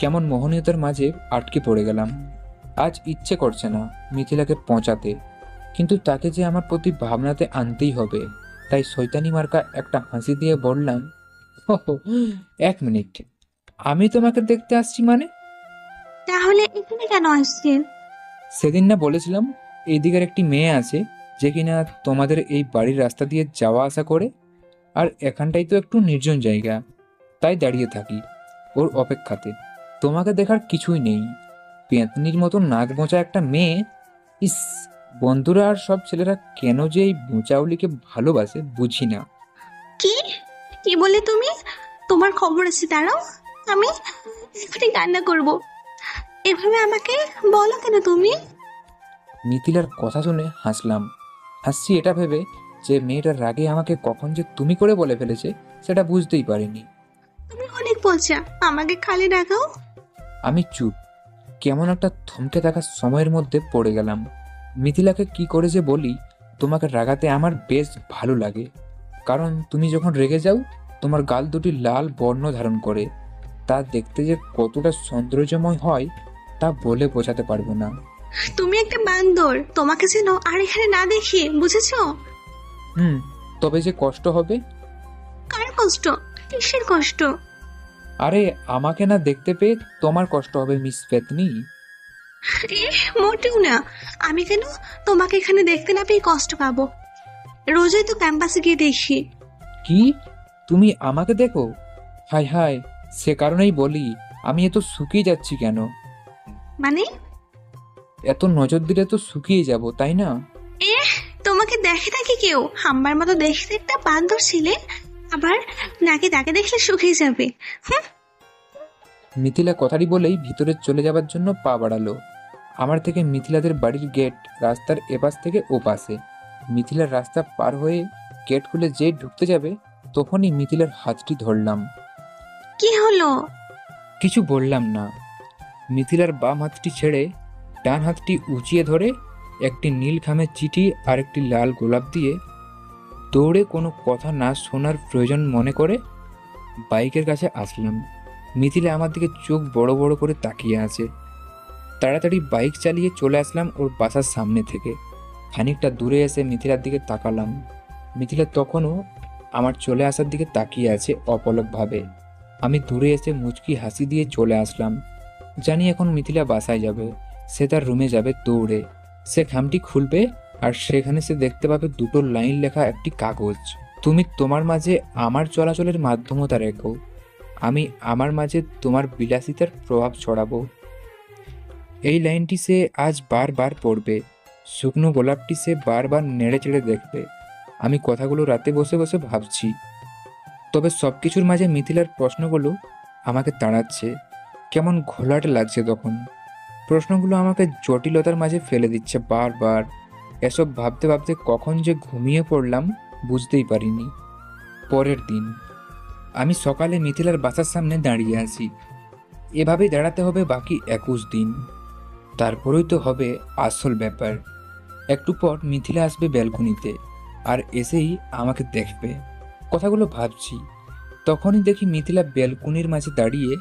কেমন মোহনীয়তার মাঝে আটকে পড়ে গেলাম। আজ ইচ্ছে করছে না মিথিলাকে পৌঁছাতে, কিন্তু তাকে যে আমার প্রতি ভাবনাতে আনতেই হবে। তাই শয়তানি মার্কা একটা হাসি দিয়ে বললাম, "ওহো, 1 মিনিট, আমি তোমাকে দেখতে আসছি মানে?" তাহলে এখানে কেন আসছেন? সেদিন না বলেছিলাম এই দিকের একটি মেয়ে আছে যে কিনা তোমাদের এই বাড়ির রাস্তা দিয়ে যাওয়া আসা করে, আর এখানটাই তো একটু নির্জন জায়গা, তাই দাঁড়িয়ে থাকি ওর অপেক্ষাতে। তোমাকে দেখার কিছুই নেই, পেতনির মতো নাক বোঁচা একটা মেয়ে। ইস, বন্ধুরা আর সব ছেলেরা কেন যে এই বোঁচাউলিকে ভালোবাসে বুঝি না। কি কি বলে তুমি? তোমার খবর আছে, দাঁড়াও, আমি এখনই কান্না করব। এভাবে আমাকে বলো কেন তুমি? মিথিলার কথা শুনে হাসলাম। হাসছি এটা ভেবে যে মেয়েটার রাগে আমাকে কখন যে তুমি করে বলে ফেলেছে সেটা বুঝতেই পারিনি। তুমি অনেক বলছো, আমাকে খালি ডাকাও। আমি চুপ, কেমন একটা থমকে থাকার সময়ের মধ্যে পড়ে গেলাম। মিথিলাকে কি করে যে বলি, তোমাকে রাগাতে আমার বেশ ভালো লাগে, কারণ তুমি যখন রেগে যাও তোমার গাল দুটি লাল বর্ণ ধারণ করে, তা দেখতে যে কতটা সৌন্দর্যময় হয় তা বলে বোঝাতে পারবো না। তুমি একটা বান্দর, তোমাকে যেন আর এখানে না দেখি, বুঝেছো? তবে যে কষ্ট হবে। কার কষ্ট? কিসের কষ্ট? আরে, আমাকে না দেখতে পেয়ে তোমার কষ্ট হবে মিস পেতনি। মোটেও না, আমি কেন তোমাকে এখানে দেখতে না পেয়ে কষ্ট পাবো? রোজই তো ক্যাম্পাসে গিয়ে দেখি। কি, তুমি আমাকে দেখো? হায় হায়, সে কারণেই বলি আমি এত শুকিয়ে যাচ্ছি কেন। মানে? এত নজর দিলে তো শুকিয়ে যাব, তাই না? তোমাকে দেখে নাকি কেউ? হাম্বার মতো দেখতে একটা বান্দর ছেলে, আবার নাকি তাকে দেখলে শুকিয়ে যাবে? মিথিলা কথাটি বলেই ভিতরে চলে যাবার জন্য পা বাড়ালো। আমার থেকে মিথিলাদের বাড়ির গেট রাস্তার এপাশ থেকে ও পাশে। মিথিলার রাস্তা পার হয়ে গেট খুলে যেই ঢুকতে যাবে তখনই মিথিলার হাতটি ধরলাম। কি হলো? কিছু বললাম না। মিথিলার বাম হাতটি ছেড়ে ডান হাতটি উঁচিয়ে ধরে একটি নীল খামের চিঠি আর একটি লাল গোলাপ দিয়ে দৌড়ে কোনো কথা না শোনার প্রয়োজন মনে করে বাইকের কাছে আসলাম। মিথিলা আমার দিকে চোখ বড় বড় করে তাকিয়ে আছে। তাড়াতাড়ি বাইক চালিয়ে চলে আসলাম ওর বাসার সামনে থেকে। খানিকটা দূরে এসে মিথিলার দিকে তাকালাম। মিথিলা তখনও আমার চলে আসার দিকে তাকিয়ে আছে অপলকভাবে। আমি দূরে এসে মুচকি হাসি দিয়ে চলে আসলাম। জানি এখন মিথিলা বাসায় যাবে, সে তার রুমে যাবে দৌড়ে। সে খামটি খুলবে আর সেখানে সে দেখতে পাবে দুটো লাইন লেখা একটি কাগজ। তুমি তোমার মাঝে আমার চলাচলের মাধ্যমতা রেখো, আমি আমার মাঝে তোমার বিলাসিতার প্রভাব ছড়াবো। এই লাইনটি সে আজ বারবার পড়বে। শুকনো গোলাপটি সে বারবার নেড়ে চেড়ে দেখবে। আমি কথাগুলো রাতে বসে বসে ভাবছি। তবে সবকিছুর মাঝে মিথিলার প্রশ্নগুলো আমাকে তাড়াচ্ছে। কেমন ঘোলাটে লাগছে তখন। প্রশ্নগুলো আমাকে জটিলতার মাঝে ফেলে দিচ্ছে বারবার। এসব ভাবতে ভাবতে কখন যে ঘুমিয়ে পড়লাম বুঝতেই পারিনি। পরের দিন আমি সকালে মিথিলার বাসার সামনে দাঁড়িয়ে আছি। এভাবেই দাঁড়াতে হবে বাকি 21 দিন, তারপরেই তো হবে আসল ব্যাপার। একটু পর মিথিলা আসবে ব্যালকনিতে আর এসেই আমাকে দেখবে। কথাগুলো ভাবছি, তখনই দেখি মিথিলা ব্যালকনির মাঝে দাঁড়িয়ে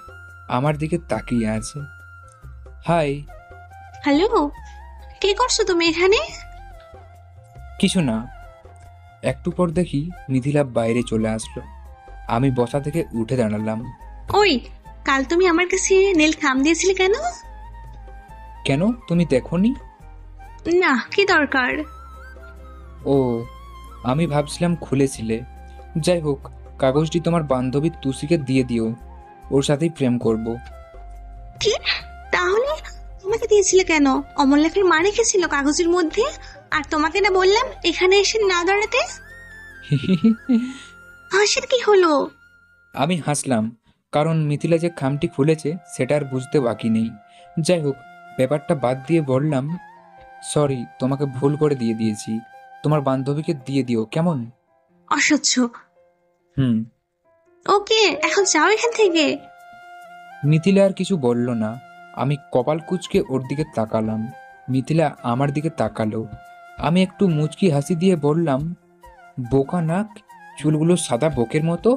আমার দিকে তাকিয়ে আছে। হাই। হ্যালো, কি করছো তুমি এখানে? কিছু না। একটু পর দেখি মিথিলা বাইরে চলে আসলো। আমি বসা থেকে উঠে দাঁড়ালাম। ওই, কাল তুমি আমার কাছে নীল খাম দিয়েছিলে কেন? কেন, তুমি দেখোনি? না, কি দরকার? ও, আমি ভাবছিলাম খুলেছিলে। যাই হোক, কাগজটি তোমার বান্ধবী তুষিকে দিয়ে দিও, ওর সাথেই প্রেম করব। কি? তাহলে তোমাকে দিয়েছিলে কেন? অমরলেখার মা রেখেছিল কাগজের মধ্যে, আর তোমাকে না বললাম এখানে এসে না দাঁড়াতে? হাসির কি হলো? আমি হাসলাম, কারণ মিথিলা যে খামটি খুলেছে সেটা আর বুঝতে বাকি নেই। যাই হোক, ব্যাপারটা বাদ দিয়ে বললাম, সরি, তোমাকে ভুল করে দিয়ে দিয়েছি, তোমার বান্ধবীকে দিয়ে দিও, কেমন? অসহ্য। হুম। ওকে, এখন যাও এখান থেকে। মিথিলা আর কিছু বলল না। আমি কপাল কুঁচকে ওর দিকে তাকালাম। মিথিলা আমার দিকে তাকালো। আমি একটু মুচকি হাসি দিয়ে বললাম, বোকা নাক, চুলগুলো সাদা বকের মতো,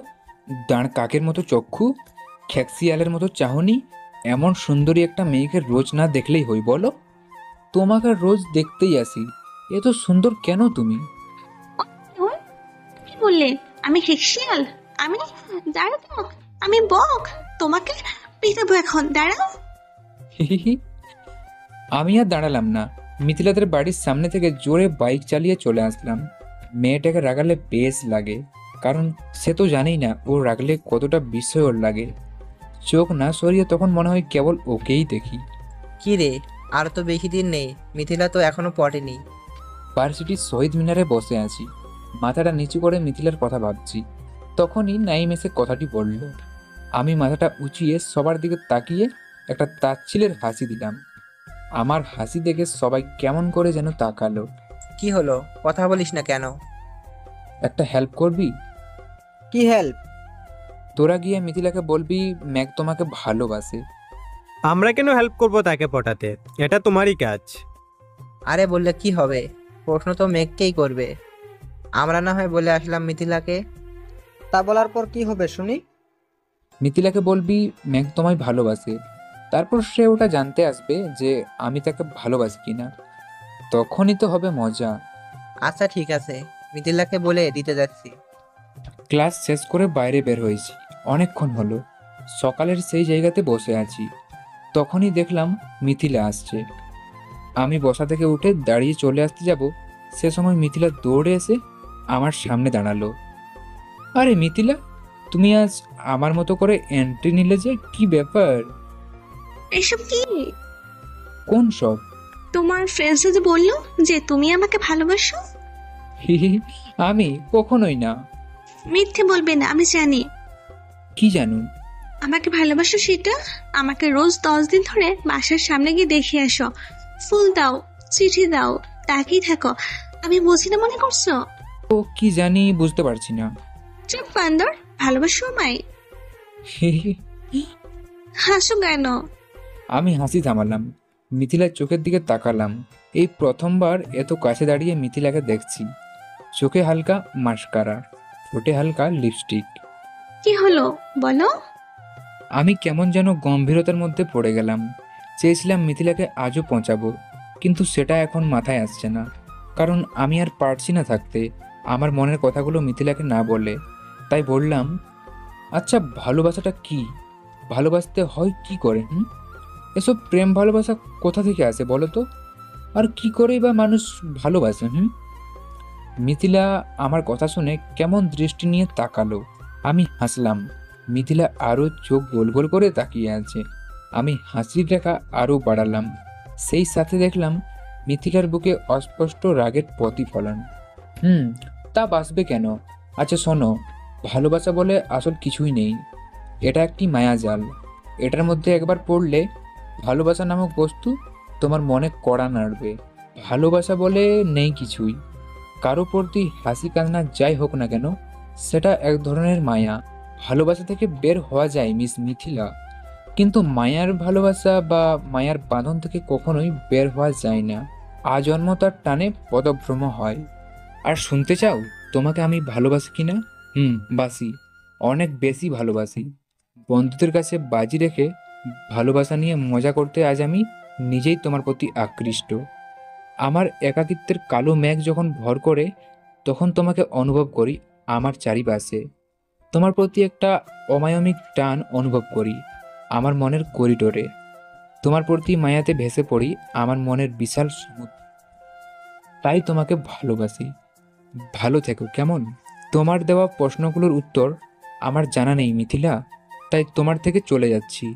দাঁড় কাকের মতো চক্ষু, খ্যাক্সিয়ালের মতো চাহনি, এমন সুন্দরী একটা মেয়েকে রোজ না দেখলেই হই বলো? তোমাকে রোজ দেখতেই আসি, এত সুন্দর কেন তুমি? কি বললে? আমি হেক্সিয়াল? আমি দাঁড়াও, আমি বক, তোমাকে পিটাবো এখন, দাঁড়াও। আমি আর দাঁড়ালাম না। মিথিলাদের বাড়ির সামনে থেকে জোরে বাইক চালিয়ে চলে আসলাম। মেয়েটাকে রাগালে বেশ লাগে, কারণ সে তো জানেই না ও রাগলে কতটা বিস্ময় ওর লাগে। চোখ না সরিয়ে তখন মনে হয় কেবল ওকেই দেখি। কি রে, আর তো বেশি দিন নেই, মিথিলা তো এখনো পটেনি। ভার্সিটির শহীদ মিনারে বসে আছি, মাথাটা নিচু করে মিথিলার কথা ভাবছি। তখনই নাইম এসে কথাটি বলল। আমি মাথাটা উঁচিয়ে সবার দিকে তাকিয়ে একটা তাচ্ছিলের হাসি দিলাম। আমার হাসি দেখে সবাই কেমন করে যেন তাকালো। কি হলো, কথা বলিস না কেন? একটা হেল্প করবি? কি হেল্প? তোরা গিয়ে মিথিলাকে বলবি ম্যাক তোমাকে ভালোবাসে। আমরা কেন হেল্প করব তাকে পটাতে? এটা তোমারই কাজ। আরে বললে কি হবে, প্রশ্ন তো মেঘকেই করবে। আমরা না হয় বলে আসলাম মিথিলাকে। তা বলার পর কি হবে শুনি? মিথিলাকে বলবি ম্যাক তোমায় ভালোবাসে, তারপর সে ওটা জানতে আসবে যে আমি তাকে ভালোবাসি কিনা। তখনই তো হবে মজা। আচ্ছা ঠিক আছে, মিথিলাকে বলে দিতে যাচ্ছি। ক্লাস শেষ করে বাইরে বের হয়েছি, অনেকক্ষণ হলো। সকালের সেই জায়গাতে বসে আছি, তখনই দেখলাম মিথিলা আসছে। আমি বসা থেকে উঠে দাঁড়িয়ে চলে আসতে যাব, সে সময় মিথিলা দৌড়ে এসে আমার সামনে দাঁড়ালো। আরে মিথিলা, তুমি আজ আমার মতো করে এন্ট্রি নিলে যে, কি ব্যাপার? এসব কি? কোন সব? তোমার ফ্রেন্ডসরা যে বললো যে তুমি আমাকে ভালোবাসো। আমি কখনোই না। মিথ্যে বলবে না, আমি জানি। কি জানো? আমাকে ভালোবাসো সেটা। আমাকে রোজ 10 দিন ধরে বাসার সামনে গিয়ে দেখে আসো, ফুল দাও, চিঠি দাও, তাকিয়ে থাকো। আমি বুঝি না মনে করছো? ও কি জানি, বুঝতে পারছি না। চুপ বান্দর, ভালোবাসো আমায়? হাসো কেন? আমি হাসি থামালাম, মিথিলার চোখের দিকে তাকালাম। এই প্রথমবার এত কাছে দাঁড়িয়ে মিথিলাকে দেখছি। চোখে হালকা মাস্কারা, ঠোঁটে হালকা লিপস্টিক। কি হলো বলো? আমি কেমন যেন গম্ভীরতার মধ্যে পড়ে গেলাম। চেয়েছিলাম মিথিলাকে আজও পৌঁছাবো, কিন্তু সেটা এখন মাথায় আসছে না, কারণ আমি আর পারছি না থাকতে আমার মনের কথাগুলো মিথিলাকে না বলে। তাই বললাম, আচ্ছা ভালোবাসাটা কি? ভালোবাসতে হয় কি করে? এসব প্রেম ভালোবাসা কোথা থেকে আসে বলো তো? আর কি করেই বা মানুষ ভালোবাসে? মিথিলা আমার কথা শুনে কেমন দৃষ্টি নিয়ে তাকালো। আমি হাসলাম। মিথিলা আরও চোখ গোল গোল করে তাকিয়ে আছে। আমি হাসির রেখা আরও বাড়ালাম। সেই সাথে দেখলাম মিথিলার বুকে অস্পষ্ট রাগের প্রতিফলন। তা বাসবে কেন? আচ্ছা শোনো, ভালোবাসা বলে আসল কিছুই নেই। এটা একটি মায়াজাল। এটার মধ্যে একবার পড়লে ভালোবাসা নামক বস্তু তোমার মনে কড়া নাড়বে। ভালোবাসা বলে নেই কিছুই। কারো প্রতি হাসি কান্না যাই হোক না কেন, সেটা এক ধরনের মায়া। ভালোবাসা থেকে বের হওয়া যায় মিস মিথিলা, কিন্তু মায়ার ভালোবাসা বা মায়ার বাঁধন থেকে কখনোই বের হওয়া যায় না। আজন্মতার টানে পদভ্রম হয়। আর শুনতে চাও তোমাকে আমি ভালোবাসি কিনা? বাসি, অনেক বেশি ভালোবাসি। বন্ধুদের কাছে বাজি রেখে ভালোবাসা নিয়ে মজা করতে আজ আমি নিজেই তোমার প্রতি আকৃষ্ট। আমার একাকিত্বের কালো মেঘ যখন ভর করে, তখন তোমাকে অনুভব করি আমার চারিপাশে। তোমার প্রতি একটা অমায়মিক টান অনুভব করি আমার মনের করিডোরে। তোমার প্রতি মায়াতে ভেসে পড়ি আমার মনের বিশাল সমুদ্র। তাই তোমাকে ভালোবাসি। ভালো থেকো কেমন? তোমার দেওয়া প্রশ্নগুলোর উত্তর আমার জানা নেই মিথিলা, তাই তোমার থেকে চলে যাচ্ছি।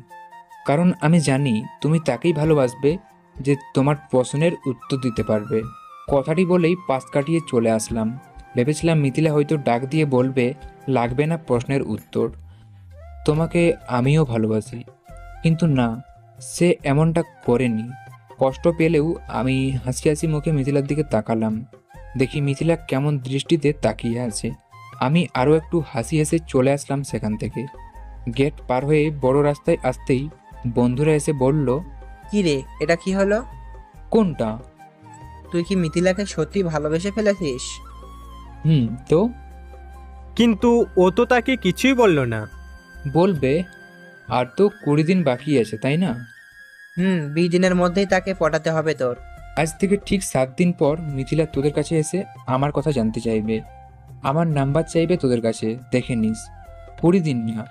কারণ আমি জানি তুমি তাকেই ভালোবাসবে যে তোমার প্রশ্নের উত্তর দিতে পারবে। কথাটি বলেই পাশ কাটিয়ে চলে আসলাম। ভেবেছিলাম মিথিলা হয়তো ডাক দিয়ে বলবে লাগবে না প্রশ্নের উত্তর, তোমাকে আমিও ভালোবাসি। কিন্তু না, সে এমনটা করেনি। কষ্ট পেলেও আমি হাসি হাসি মুখে মিথিলার দিকে তাকালাম। দেখি মিথিলা কেমন দৃষ্টিতে তাকিয়ে আছে। আমি আরও একটু হাসি হেসে চলে আসলাম সেখান থেকে। গেট পার হয়ে বড় রাস্তায় আসতেই বন্ধুরা এসে বলল, কি রে, এটা কি হলো? কোনটা? তুই কি মিথিলাকে সত্যি ভালোবেসে ফেলেছিস? তো কিন্তু ও তো তাকে কিছুই বলল না। বলবে, আর তো 20 দিন বাকি আছে, তাই না? 20 দিনের মধ্যেই তাকে পটাতে হবে তোর। আজ থেকে ঠিক 7 দিন পর মিথিলা তোদের কাছে এসে আমার কথা জানতে চাইবে, আমার নাম্বার চাইবে তোদের কাছে। দেখে নিস, 20 দিন না,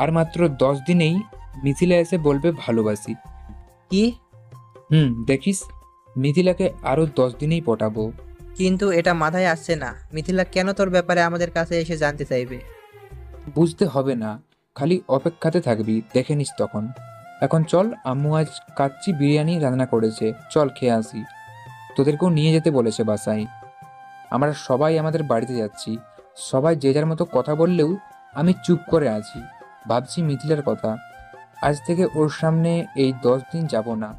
আর মাত্র 10 দিনেই মিথিলা এসে বলবে ভালোবাসি। কি? দেখিস, মিথিলাকে আরো 10 দিনেই পটাবো। কিন্তু এটা মাথায় আসছে না, মিথিলা কেন তোর ব্যাপারে আমাদের কাছে এসে জানতে চাইবে? বুঝতে হবে না, খালি অপেক্ষাতে থাকবি, দেখে নিস তখন। এখন চল, আম্মু আজ কাচ্চি বিরিয়ানি রান্না করেছে, চল খেয়ে আসি। তোদেরকেও নিয়ে যেতে বলেছে বাসায়। আমরা সবাই আমাদের বাড়িতে যাচ্ছি। সবাই যে যার মতো কথা বললেও আমি চুপ করে আছি, ভাবছি মিথিলার কথা। আজ থেকে ওর সামনে এই 10 দিন যাব না,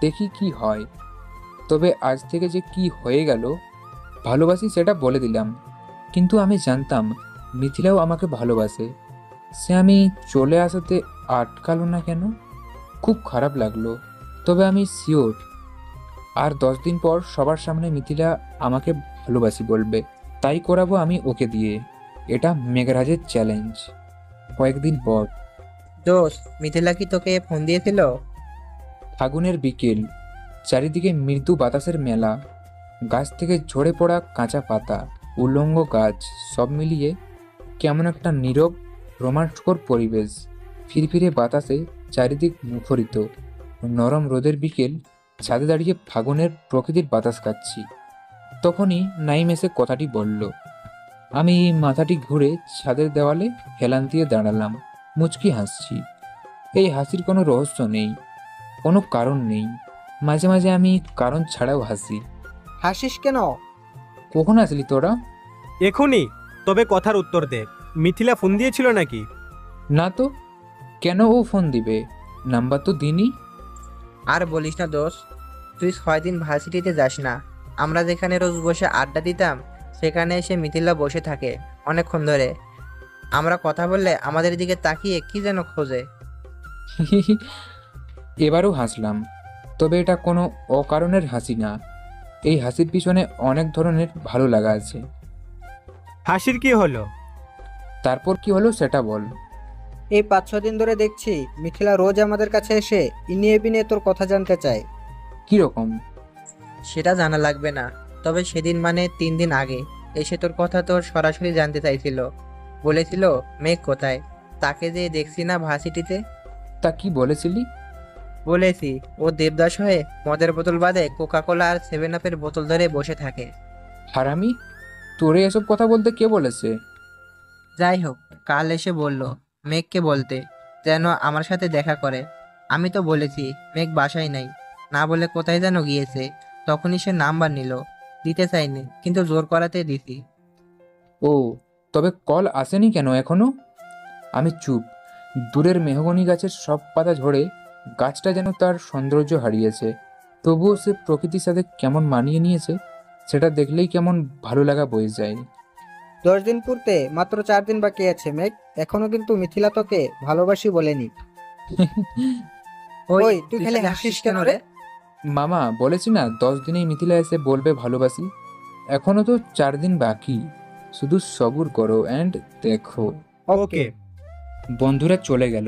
দেখি কি হয়। তবে আজ থেকে যে কি হয়ে গেল, ভালোবাসি সেটা বলে দিলাম। কিন্তু আমি জানতাম মিথিলাও আমাকে ভালোবাসে। সে আমি চলে আসাতে আটকালো না কেন? খুব খারাপ লাগলো। তবে আমি শিওর, আর 10 দিন পর সবার সামনে মিথিলা আমাকে ভালোবাসি বলবে। তাই করাবো আমি ওকে দিয়ে। এটা মেঘরাজের চ্যালেঞ্জ। কয়েকদিন পর। দোস্ত, মিথিলা কি তোকে ফোন দিয়েছিল? ফাগুনের বিকেল, চারিদিকে মৃদু বাতাসের মেলা, গাছ থেকে ঝরে পড়া কাঁচা পাতা, উলঙ্গ গাছ, সব মিলিয়ে কেমন একটা নীরব রোমাঞ্চকর পরিবেশ। ফিরফিরে বাতাসে চারিদিক মুখরিত। নরম রোদের বিকেল, ছাদে দাঁড়িয়ে ফাগুনের প্রকৃতির বাতাস খাচ্ছি। তখনই নাইম এসে কথাটি বলল। আমি মাথাটি ঘুরে ছাদের দেওয়ালে হেলান দিয়ে দাঁড়ালাম, মুচকি হাসছি। এই হাসির কোনো রহস্য নেই, কোনো কারণ নেই। মাঝে মাঝে আমি কারণ ছাড়াও হাসি। হাসিস কেন? কখন আসলি তোরা? এখনই। তবে কথার উত্তর দে, মিথিলা ফোন দিয়েছিল নাকি? না তো, কেন ও ফোন দিবে? নাম্বার তো দিনই। আর বলিস না দোস্ত, তুই 6 দিন ভার্সিটিতে যাস না। আমরা যেখানে রোজ বসে আড্ডা দিতাম, সেখানে এসে মিথিলা বসে থাকে অনেকক্ষণ ধরে। আমরা কথা বললে আমাদের দিকে তাকিয়ে কি যেন খোঁজে। এবারও হাসলাম, তবে এটা কোনো অকারণের হাসি না। এই হাসির পিছনে অনেক ধরনের ভালো লাগা আছে। হাসির কি হলো? তারপর কি হলো সেটা বল। এই 5-6 দিন ধরে দেখছি মিথিলা রোজ আমাদের কাছে এসে ইনিয়ে বিনিয়ে তোর কথা জানতে চায়। কি রকম? সেটা জানা লাগবে না, তবে সেদিন মানে 3 দিন আগে এসে তোর কথা তোর সরাসরি জানতে চাইছিল। বলেছিল মেঘ কোথায়, তাকে যে দেখছি না ভার্সিটিতে। তা কি বলেছিলি? বলেছি ও দেবদাস হয়ে মদের বোতল বাদে কোকাকোলা আর 7-আপের বোতল ধরে বসে থাকে। হারামি, তোরে এসব কথা বলতে কে বলেছে? যাই হোক, কাল এসে বলল মেঘকে বলতে যেন আমার সাথে দেখা করে। আমি তো বলেছি মেঘ বাসায় নাই, না বলে কোথায় যেন গিয়েছে। তখনই সে নাম্বার নিল, দিতে চাইনি, কিন্তু জোর করাতে দিছি। ও, তবে কল আসেনি কেন এখনো? আমি চুপ। দূরের মেহগনি গাছের সব পাতা ঝরে গাছটা যেন তার সৌন্দর্য হারিয়েছে। তবুও সে প্রকৃতির সাথে কেমন মানিয়ে নিয়েছে, সেটা দেখলেই কেমন ভালো লাগা বয়ে যায়। 10 দিন পূর্তে মাত্র 4 দিন বাকি আছে মেঘ, এখনো কিন্তু মিথিলা তোকে ভালোবাসি বলেনি। ওই তুই খালি হাসিস কেন রে? মামা, বলেছি না 10 দিনেই মিথিলা এসে বলবে ভালোবাসি। এখনো তো 4 দিন বাকি, শুধু সবুর করো অ্যান্ড দেখো। ওকে। বন্ধুরা চলে গেল।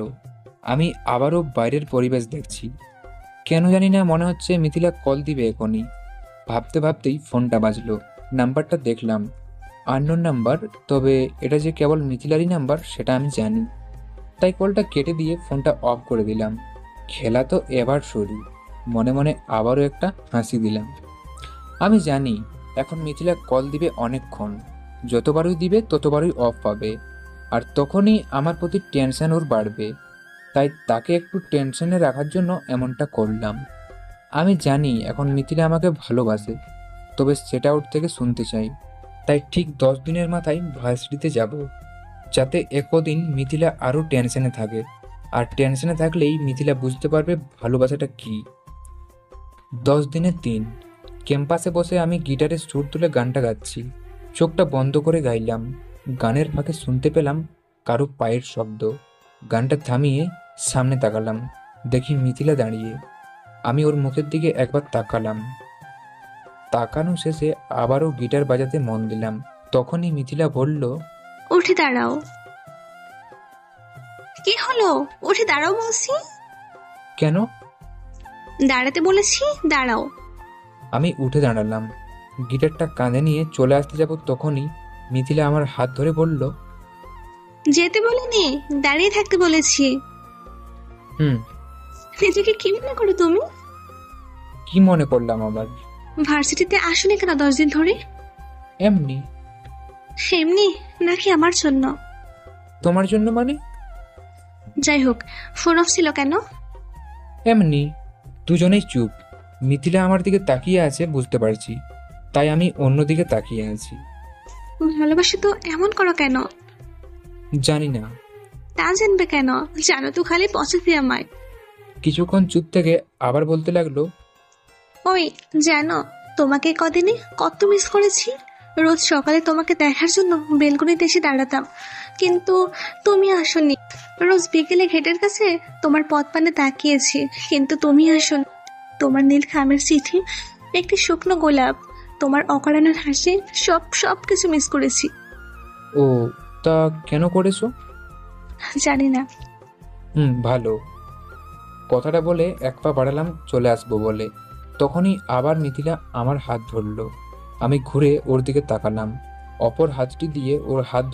আমি আবারও বাইরের পরিবেশ দেখছি। কেন জানি না মনে হচ্ছে মিথিলা কল দিবে এখনই। ভাবতে ভাবতেই ফোনটা বাজলো। নাম্বারটা দেখলাম, আননোন নাম্বার, তবে এটা যে কেবল মিথিলারই নাম্বার সেটা আমি জানি। তাই কলটা কেটে দিয়ে ফোনটা অফ করে দিলাম। খেলা তো এবার শুরু। মনে মনে আবারও একটা হাসি দিলাম। আমি জানি এখন মিথিলা কল দিবে অনেকক্ষণ, যতবারই দিবে ততবারই অফ পাবে, আর তখনই আমার প্রতি টেনশন ওর বাড়বে। তাই তাকে একটু টেনশনে রাখার জন্য এমনটা করলাম। আমি জানি এখন মিথিলা আমাকে ভালোবাসে, তবে সেটা ওর থেকে শুনতে চাই। তাই ঠিক 10 দিনের মাথায় ভার্সিটিতে যাব, যাতে একদিন মিথিলা আরও টেনশনে থাকে, আর টেনশনে থাকলেই মিথিলা বুঝতে পারবে ভালোবাসাটা কী। 10 দিনের দিন ক্যাম্পাসে বসে আমি গিটারে সুর তুলে গানটা গাচ্ছি। চোখটা বন্ধ করে গাইলাম। গানের ফাঁকে শুনতে পেলাম কারো পায়ের শব্দ। গানটা থামিয়ে সামনে তাকালাম, দেখি মিথিলা দাঁড়িয়ে। আমি ওর মুখের দিকে একবার তাকালাম। তাকানো শেষে আবারও গিটার বাজাতে মন দিলাম। তখনই মিথিলা বলল, উঠে দাঁড়াও। কি হলো? উঠে দাঁড়াও বলছি। কেন? দাঁড়াতে বলেছি, দাঁড়াও। আমি উঠে দাঁড়ালাম। গিটারটা কাঁধে নিয়ে চলে আসতে যাব, তখনই মিথিলা আমার হাত ধরে বলল, যেতে বলিনি, দাঁড়িয়ে থাকতে বলেছি। হুম। নিজেকে কি মনে করো তুমি? কি মনে করলাম আবার? ভার্সিটিতে আসুনি কেন 10 দিন ধরে? এমনি। এমনি নাকি আমার জন্য? তোমার জন্য মানে? যাই হোক, ফোন অফ ছিল কেন? এমনি। দুজনেই চুপ। মিথিলা আমার দিকে তাকিয়ে আছে বুঝতে পারছি, তাই আমি অন্যদিকে তাকিয়ে আছি। ভালোবাসি তো এমন করো কেন? জানি না। তা জানবে কেন? জানো তো খালি পছন্দ আমায়। কিছুক্ষণ চুপ থেকে আবার বলতে লাগলো, ওই জানো, তোমাকে কদিনে কত মিস করেছি। রোজ সকালে তোমাকে দেখার জন্য বেলকনিতে এসে দাঁড়াতাম, কিন্তু তুমি আসোনি। রোজ বিকেলে গেটের কাছে তোমার পথ পানে তাকিয়েছি, কিন্তু তুমি আসোনি। তোমার নীল খামের চিঠি, একটি শুকনো গোলাপ, তোমার অকারণের হাসি, সব কিছু মিস করেছি। ও তা কেন করেছো? জানি না। ভালো। কথাটা বলে এক পা বাড়ালাম চলে আসবো বলে, তখনই আবার মিথিলা আমার হাত ধরলো। আমি ঘুরে ওর দিকে তাকালাম। অপর হাতটি দিয়ে ওর হাত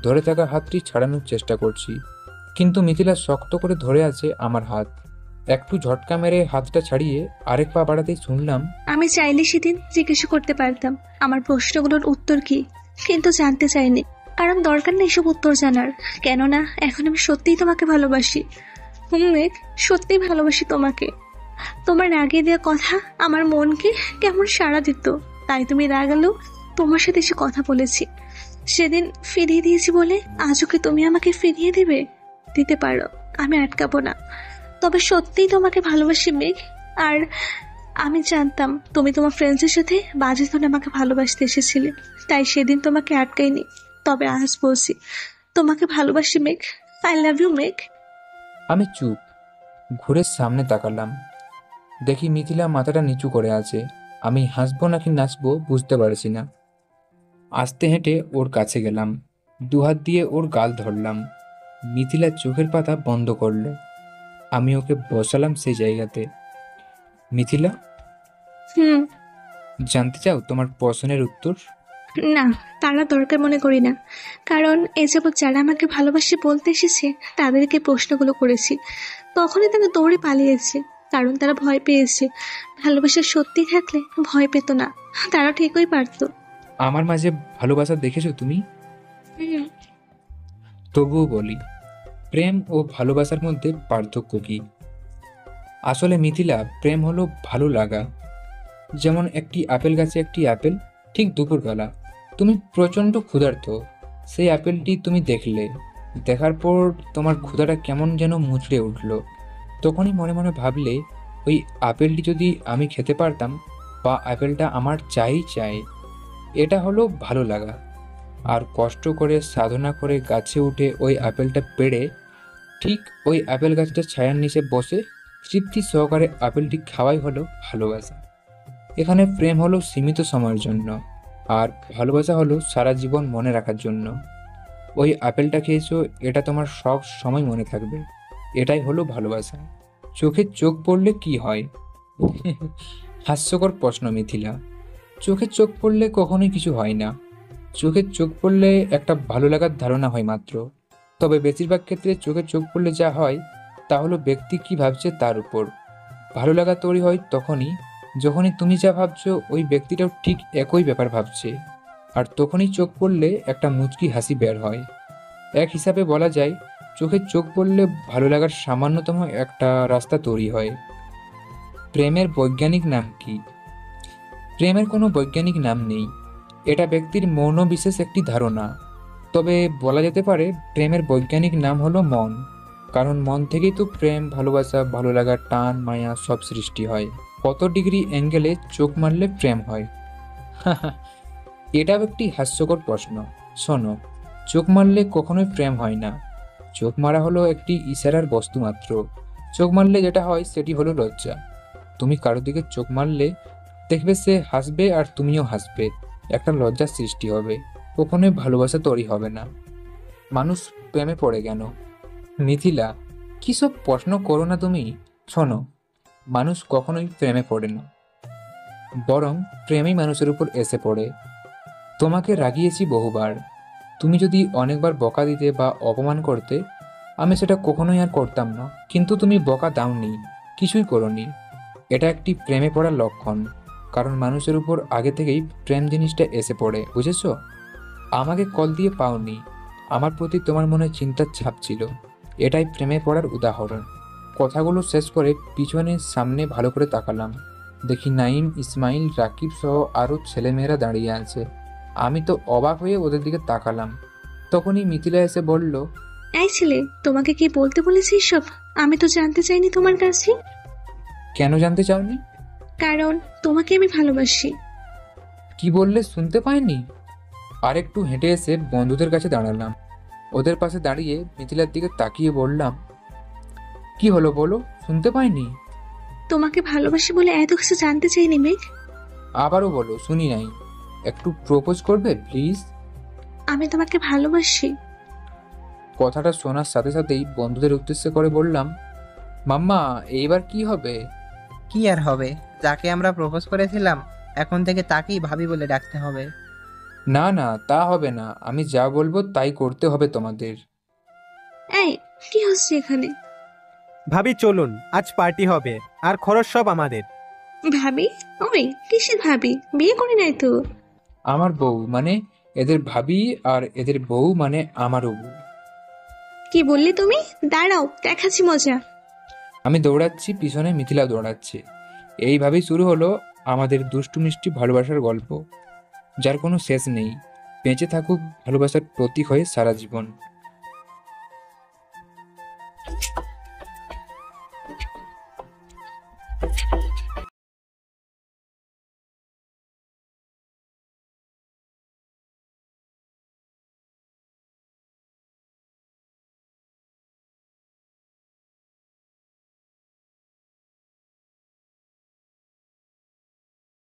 ধরে থাকা হাতটি ছাড়ানোর চেষ্টা করছি, কিন্তু মিথিলা শক্ত করে ধরে আছে আমার হাত। একটু ঝটকা মেরে হাতটা ছাড়িয়ে আরেক পা বাড়াতেই শুনলাম, আমি চাইলে সেদিন জিজ্ঞাসা করতে পারতাম আমার প্রশ্নগুলোর উত্তর কি, কিন্তু জানতে চাইনি, কারণ দরকার নেই সব উত্তর জানার। কেননা এখন আমি সত্যিই তোমাকে ভালোবাসি। মেঘ, সত্যিই ভালোবাসি তোমাকে। তোমার রাগে দেওয়া কথা আমার মনকে কেমন সাড়া দিত, তাই তুমি রাগালেও তোমার সাথে এসে কথা বলেছি। সেদিন ফিরিয়ে দিয়েছি বলে আজও কি তুমি আমাকে ফিরিয়ে দিতে পারো, আমি আটকাবো না। তবে সত্যিই তোমাকে ভালোবাসি মেঘ। আর আমি জানতাম তুমি তোমার ফ্রেন্ডসের সাথে বাজে ধরে আমাকে ভালোবাসতে এসেছিলে, তাই সেদিন তোমাকে আটকাইনি। তবে আজ বলছি, তোমাকে ভালোবাসি মেঘ। আই লাভ ইউ মেঘ। আমি চুপ। ঘুরে সামনে তাকালাম, দেখি মিথিলা মাথাটা নিচু করে আছে। আমি হাসবো নাকি নাচবো বুঝতে পারছি না। আস্তে হেঁটে ওর কাছে গেলাম, দুহাত দিয়ে ওর গাল ধরলাম। মিথিলা চোখের পাতা বন্ধ করলো। আমি ওকে বসালাম সেই জায়গাতে। মিথিলা, জানতে চাও তোমার প্রশ্নের উত্তর? না, তারা দরকার মনে করি না, কারণ এ যাবৎ যারা আমাকে ভালোবাসে বলতে এসেছে তাদেরকে প্রশ্নগুলো করেছি, তখনই তারা দৌড়ে পালিয়েছে, কারণ তারা ভয় পেয়েছে। ভালোবাসা সত্যি থাকলে ভয় পেত না, তারা ঠিকই পারতো। আমার মাঝে ভালোবাসা দেখেছো তুমি? তবুও বলি, প্রেম ও ভালোবাসার মধ্যে পার্থক্য কি? আসলে মিথিলা, প্রেম হলো ভালো লাগা। যেমন একটি আপেল গাছে একটি আপেল, ঠিক দুপুরবেলা তুমি প্রচণ্ড ক্ষুধার্ত, সেই আপেলটি তুমি দেখলে, দেখার পর তোমার ক্ষুধাটা কেমন যেন মুচড়ে উঠল। তখনই মনে মনে ভাবলে, ওই আপেলটি যদি আমি খেতে পারতাম, বা আপেলটা আমার চাই। এটা হলো ভালো লাগা। আর কষ্ট করে সাধনা করে গাছে উঠে ওই আপেলটা পেড়ে ঠিক ওই আপেল গাছটার ছায়ার নিচে বসে তৃপ্তি সহকারে আপেলটি খাওয়াই হলো ভালোবাসা। এখানে প্রেম হলো সীমিত সময়ের জন্য, আর ভালোবাসা হলো সারা জীবন মনে রাখার জন্য। ওই আপেলটা খেয়েছো, এটা তোমার সব সময় মনে থাকবে। এটাই হলো ভালোবাসা। চোখে চোখ পড়লে কি হয়? হাস্যকর প্রশ্ন মিথিলা। চোখে চোখ পড়লে কখনোই কিছু হয় না। চোখে চোখ পড়লে একটা ভালো লাগার ধারণা হয় মাত্র। তবে বেশিরভাগ ক্ষেত্রে চোখে চোখ পড়লে যা হয় তা হলো ব্যক্তি কি ভাবছে তার উপর। ভালো লাগা তৈরি হয় তখনই যখনই তুমি যা ভাবছো ওই ব্যক্তিটাও ঠিক একই ব্যাপার ভাবছে, আর তখনই চোখ পড়লে একটা মুচকি হাসি বের হয়। এক হিসাবে বলা যায় চোখে চোখ পড়লে ভালো লাগার সামান্যতম একটা রাস্তা তৈরি হয়। প্রেমের বৈজ্ঞানিক নাম কি? প্রেমের কোনো বৈজ্ঞানিক নাম নেই, এটা ব্যক্তির মনোবিশেষ একটি ধারণা। তবে বলা যেতে পারে প্রেমের বৈজ্ঞানিক নাম হলো মন, কারণ মন থেকেই তো প্রেম, ভালোবাসা, ভালো লাগা, টান, মায়া সব সৃষ্টি হয়। কত ডিগ্রি অ্যাঙ্গেলে চোখ মারলে প্রেম হয়? এটাও একটি হাস্যকর প্রশ্ন। শোনো, চোখ মারলে কখনোই প্রেম হয় না। চোখ মারা হলো একটি ইশারার বস্তু মাত্র। চোখ মারলে যেটা হয় সেটি হলো লজ্জা। তুমি কারোর দিকে চোখ মারলে দেখবে সে হাসবে আর তুমিও হাসবে, একটা লজ্জার সৃষ্টি হবে, কখনোই ভালোবাসা তৈরি হবে না। মানুষ প্রেমে পড়ে কেন? মিথিলা, কী সব প্রশ্ন করো না তুমি। শোনো, মানুষ কখনোই প্রেমে পড়ে না, বরং প্রেমই মানুষের উপর এসে পড়ে। তোমাকে রাগিয়েছি বহুবার, তুমি যদি অনেকবার বকা দিতে বা অপমান করতে, আমি সেটা কখনোই আর করতাম না, কিন্তু তুমি বকা দাওনি, কিছুই করোনি। এটা একটি প্রেমে পড়ার লক্ষণ, কারণ মানুষের উপর আগে থেকেই প্রেম জিনিসটা এসে পড়ে, বুঝেছো? আমাকে কল দিয়ে পাওনি, আমার প্রতি তোমার মনে চিন্তার ছাপ ছিল, এটাই প্রেমে পড়ার উদাহরণ। কথাগুলো শেষ করে পিছনে সামনে ভালো করে তাকালাম, দেখি নাইম, ইসমাইল, রাকিব সহ আরও ছেলেমেয়েরা দাঁড়িয়ে আছে। আমি তো অবাক হয়ে ওদের দিকে তাকালাম। তখনই মিথিলা এসে বলল, এই ছেলে, তোমাকে কি বলতে বলেছি সব? আমি তো জানতে চাইনি তোমার কাছে। কেন জানতে চাওনি? কারণ তোমাকে আমি ভালোবাসি। কি বললে শুনতে পাইনি? আরেকটু হেঁটে এসে বন্ধুদের কাছে দাঁড়ালাম। ওদের পাশে দাঁড়িয়ে মিথিলার দিকে তাকিয়ে বললাম, কি হলো বলো, শুনতে পাইনি? তোমাকে ভালোবাসি বলে এত কিছু জানতে চাইনি মেঘ। আবারও বলো, শুনি নাই। একটু প্রপোজ করবে প্লিজ? আমি তোমাকে ভালোবাসি। কথাটা শোনার সাথে সাথেই বন্ধুদের উদ্দেশ্যে করে বললাম, মাম্মা এইবার কি হবে? কি আর হবে, যাকে আমরা প্রপোজ করেছিলাম এখন থেকে তাকেই ভাবি বলে ডাকতে হবে। না না, তা হবে না, আমি যা বলবো তাই করতে হবে তোমাদের। এই, কি হচ্ছে এখানে? ভাবি চলুন, আজ পার্টি হবে, আর খরচ সব আমাদের। ভাবি? ওই কিসের ভাবি? বিয়ে করি নাই তো। আমার বউ মানে এদের ভাবি, আর এদের বউ মানে আমারও বউ। কি বললি তুমি? দাঁড়াও, দেখাচ্ছি মজা। আমি দৌড়াচ্ছি, পিছনে মিথিলা দৌড়াচ্ছে। এইভাবেই শুরু হলো আমাদের দুষ্টু মিষ্টি ভালোবাসার গল্প, যার কোনো শেষ নেই। বেঁচে থাকুক ভালোবাসার প্রতীক হয়ে সারা জীবন।